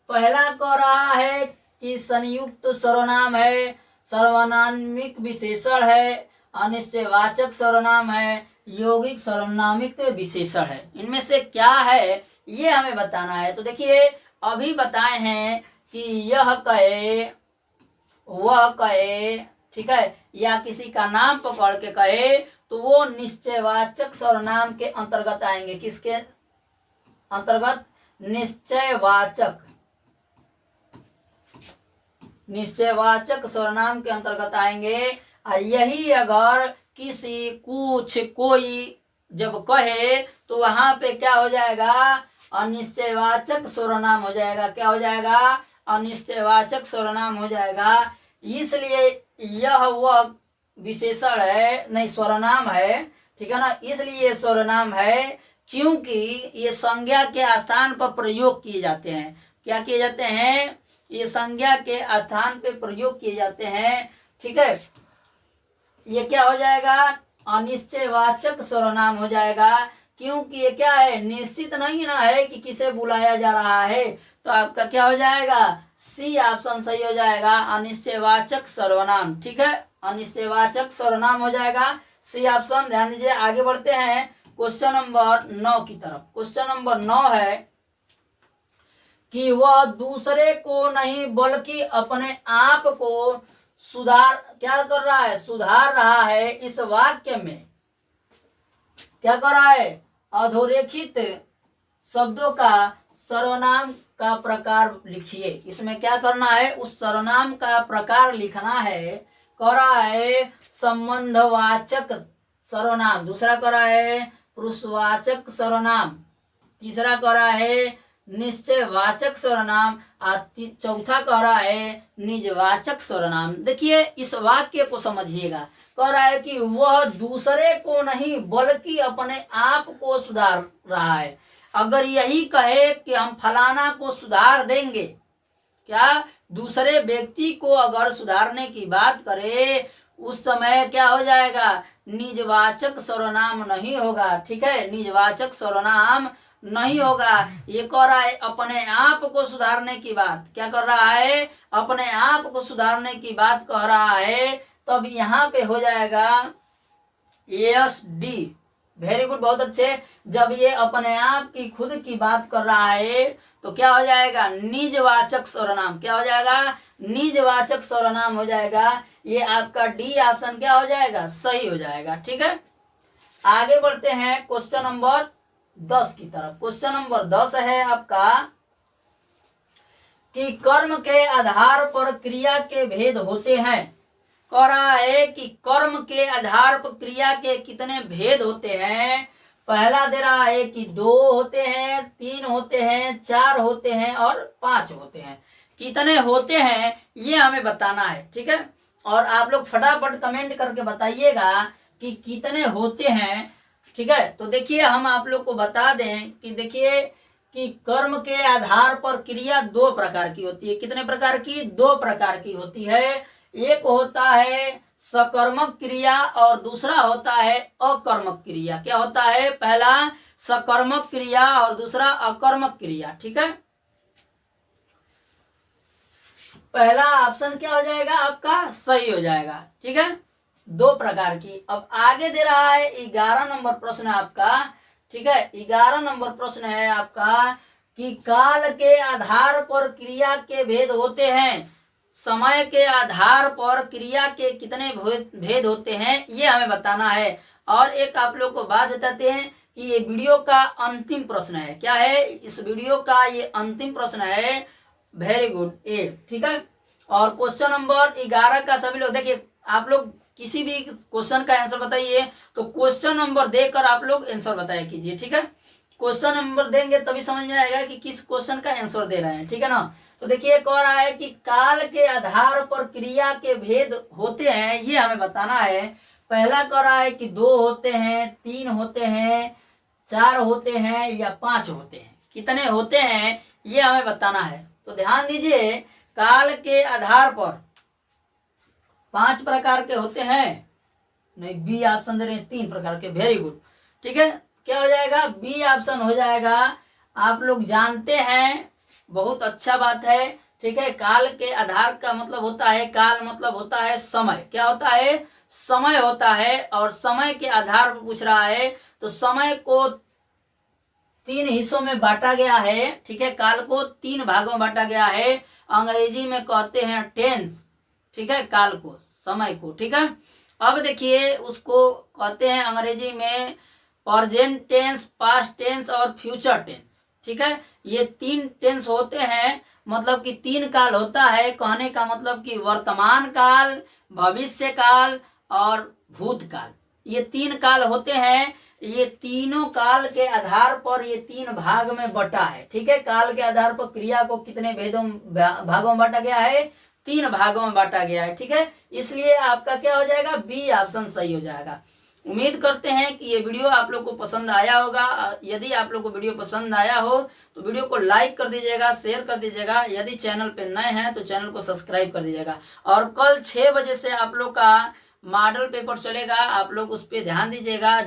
पहला कह रहा है कि संयुक्त सर्वनाम है, सर्वनामिक विशेषण है, अनिश्चयवाचक सर्वनाम है, यौगिक सर्वनामिक विशेषण है। इनमें से क्या है ये हमें बताना है। तो देखिए अभी बताए हैं कि यह कहे, वह कहे, ठीक है, या किसी का नाम पकड़ के कहे, तो वो निश्चयवाचक सर्वनाम के अंतर्गत आएंगे। किसके अंतर्गत? निश्चयवाचक, निश्चयवाचक सर्वनाम के अंतर्गत आएंगे। यही अगर किसी, कुछ, कोई जब कहे तो वहां पे क्या हो जाएगा? अनिश्चयवाचक सर्वनाम हो जाएगा। क्या हो जाएगा? अनिश्चयवाचक सर्वनाम हो जाएगा। इसलिए यह वह विशेषण है, नहीं सर्वनाम है, ठीक है ना, इसलिए सर्वनाम है क्योंकि ये संज्ञा के स्थान पर प्रयोग किए जाते हैं। क्या किए जाते हैं? ये संज्ञा के स्थान पे प्रयोग किए जाते हैं। ठीक है, ये क्या हो जाएगा? अनिश्चयवाचक सर्वनाम हो जाएगा, क्योंकि ये क्या है? निश्चित नहीं ना है कि किसे बुलाया जा रहा है। तो आपका क्या हो जाएगा? सी ऑप्शन सही हो जाएगा, अनिश्चयवाचक सर्वनाम। ठीक है, अनिश्चयवाचक सर्वनाम हो जाएगा, सी ऑप्शन। ध्यान दीजिए, आगे बढ़ते हैं क्वेश्चन नंबर 9 की तरफ। क्वेश्चन नंबर 9 है कि वह दूसरे को नहीं बल्कि अपने आप को सुधार क्या कर रहा है, सुधार रहा है इस वाक्य में, क्या कर रहा है, अधोरेखित शब्दों का सर्वनाम का प्रकार लिखिए। इसमें क्या करना है, उस सर्वनाम का प्रकार लिखना है। कह रहा है संबंधवाचक सर्वनाम, दूसरा कह रहा है पुरुषवाचक सर्वनाम, तीसरा कह रहा है निश्चयवाचक सर्वनाम, चौथा कह रहा है निजवाचक सर्वनाम। देखिए इस वाक्य को समझिएगा, कह रहा है कि वह दूसरे को नहीं बल्कि अपने आप को सुधार रहा है। अगर यही कहे कि हम फलाना को सुधार देंगे, क्या दूसरे व्यक्ति को अगर सुधारने की बात करे, उस समय क्या हो जाएगा, निजवाचक सर्वनाम नहीं होगा। ठीक है, निजवाचक सर्वनाम नहीं होगा। ये कह रहा है अपने आप को सुधारने की बात, क्या कर रहा है, अपने आप को सुधारने की बात कह रहा है। तब यहाँ पे हो जाएगा एस डी। वेरी गुड, बहुत अच्छे। जब ये अपने आप की खुद की बात कर रहा है तो क्या हो जाएगा, निजवाचक सर्वनाम। क्या हो जाएगा, निजवाचक सर्वनाम हो जाएगा। ये आपका डी ऑप्शन क्या हो जाएगा, सही हो जाएगा। ठीक है, आगे बढ़ते हैं क्वेश्चन नंबर 10 की तरफ। क्वेश्चन नंबर 10 है आपका कि कर्म के आधार पर क्रिया के भेद होते हैं। कह रहा है कि कर्म के आधार पर क्रिया के कितने भेद होते हैं। पहला दे रहा है कि 2 होते हैं, 3 होते हैं, 4 होते हैं और 5 होते हैं। कितने होते हैं ये हमें बताना है। ठीक है, और आप लोग फटाफट कमेंट करके बताइएगा कि कितने होते हैं। ठीक है, तो देखिए हम आप लोग को बता दें कि देखिए कि कर्म के आधार पर क्रिया 2 प्रकार की होती है। कितने प्रकार की, 2 प्रकार की होती है। एक होता है सकर्मक क्रिया और दूसरा होता है अकर्मक क्रिया। क्या होता है, पहला सकर्मक क्रिया और दूसरा अकर्मक क्रिया। ठीक है, पहला ऑप्शन क्या हो जाएगा आपका, सही हो जाएगा। ठीक है, 2 प्रकार की। अब आगे दे रहा है 11 नंबर प्रश्न आपका। ठीक है, 11 नंबर प्रश्न है आपका कि काल के आधार पर क्रिया के भेद होते हैं, समय के आधार पर क्रिया के कितने भेद होते हैं ये हमें बताना है। और एक आप लोग को बात बताते हैं कि ये वीडियो का अंतिम प्रश्न है। क्या है, इस वीडियो का ये अंतिम प्रश्न है। वेरी गुड, ए। ठीक है, और क्वेश्चन नंबर 11 का सभी लोग देखिए, आप लोग किसी भी क्वेश्चन का आंसर बताइए तो क्वेश्चन नंबर देकर आप लोग आंसर बताया कीजिए। ठीक है, क्वेश्चन नंबर देंगे तभी समझ में आएगा कि किस क्वेश्चन का आंसर दे रहे हैं। ठीक है ना, तो देखिए कह रहा है कि काल के आधार पर क्रिया के भेद होते हैं, ये हमें बताना है। पहला कह रहा है कि 2 होते हैं, 3 होते हैं, 4 होते हैं या 5 होते हैं। कितने होते हैं ये हमें बताना है। तो ध्यान दीजिए, काल के आधार पर 5 प्रकार के होते हैं, नहीं बी ऑप्शन दे रहे हैं 3 प्रकार के। वेरी गुड, ठीक है, क्या हो जाएगा, बी ऑप्शन हो जाएगा। आप लोग जानते हैं, बहुत अच्छा बात है। ठीक है, काल के आधार का मतलब होता है, काल मतलब होता है समय। क्या होता है, समय होता है। और समय के आधार पर पूछ रहा है तो समय को 3 हिस्सों में बांटा गया है। ठीक है, काल को 3 भागों में बांटा गया है। अंग्रेजी में कहते हैं टेंस। ठीक है, काल को, समय को। ठीक है, अब देखिए उसको कहते हैं अंग्रेजी में प्रेजेंट टेंस, पास्ट टेंस और फ्यूचर टेंस। ठीक है, ये 3 टेंस होते हैं, मतलब कि 3 काल होता है। कहने का मतलब कि वर्तमान काल, भविष्य काल और भूतकाल, ये 3 काल होते हैं। ये तीनों काल के आधार पर ये 3 भाग में बटा है। ठीक है, काल के आधार पर क्रिया को कितने भागों में बांटा गया है, 3 भागों में बांटा गया है। ठीक है, इसलिए आपका क्या हो जाएगा, बी ऑप्शन सही हो जाएगा। उम्मीद करते हैं कि ये वीडियो आप लोग को पसंद आया होगा। यदि आप लोग को वीडियो पसंद आया हो तो वीडियो को लाइक कर दीजिएगा, शेयर कर दीजिएगा। यदि चैनल पे नए हैं तो चैनल को सब्सक्राइब कर दीजिएगा। और कल 6 बजे से आप लोग का मॉडल पेपर चलेगा, आप लोग उस पर ध्यान दीजिएगा।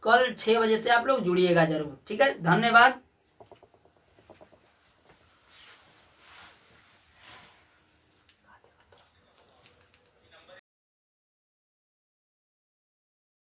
कल 6 बजे से आप लोग जुड़िएगा जरूर। ठीक है, धन्यवाद।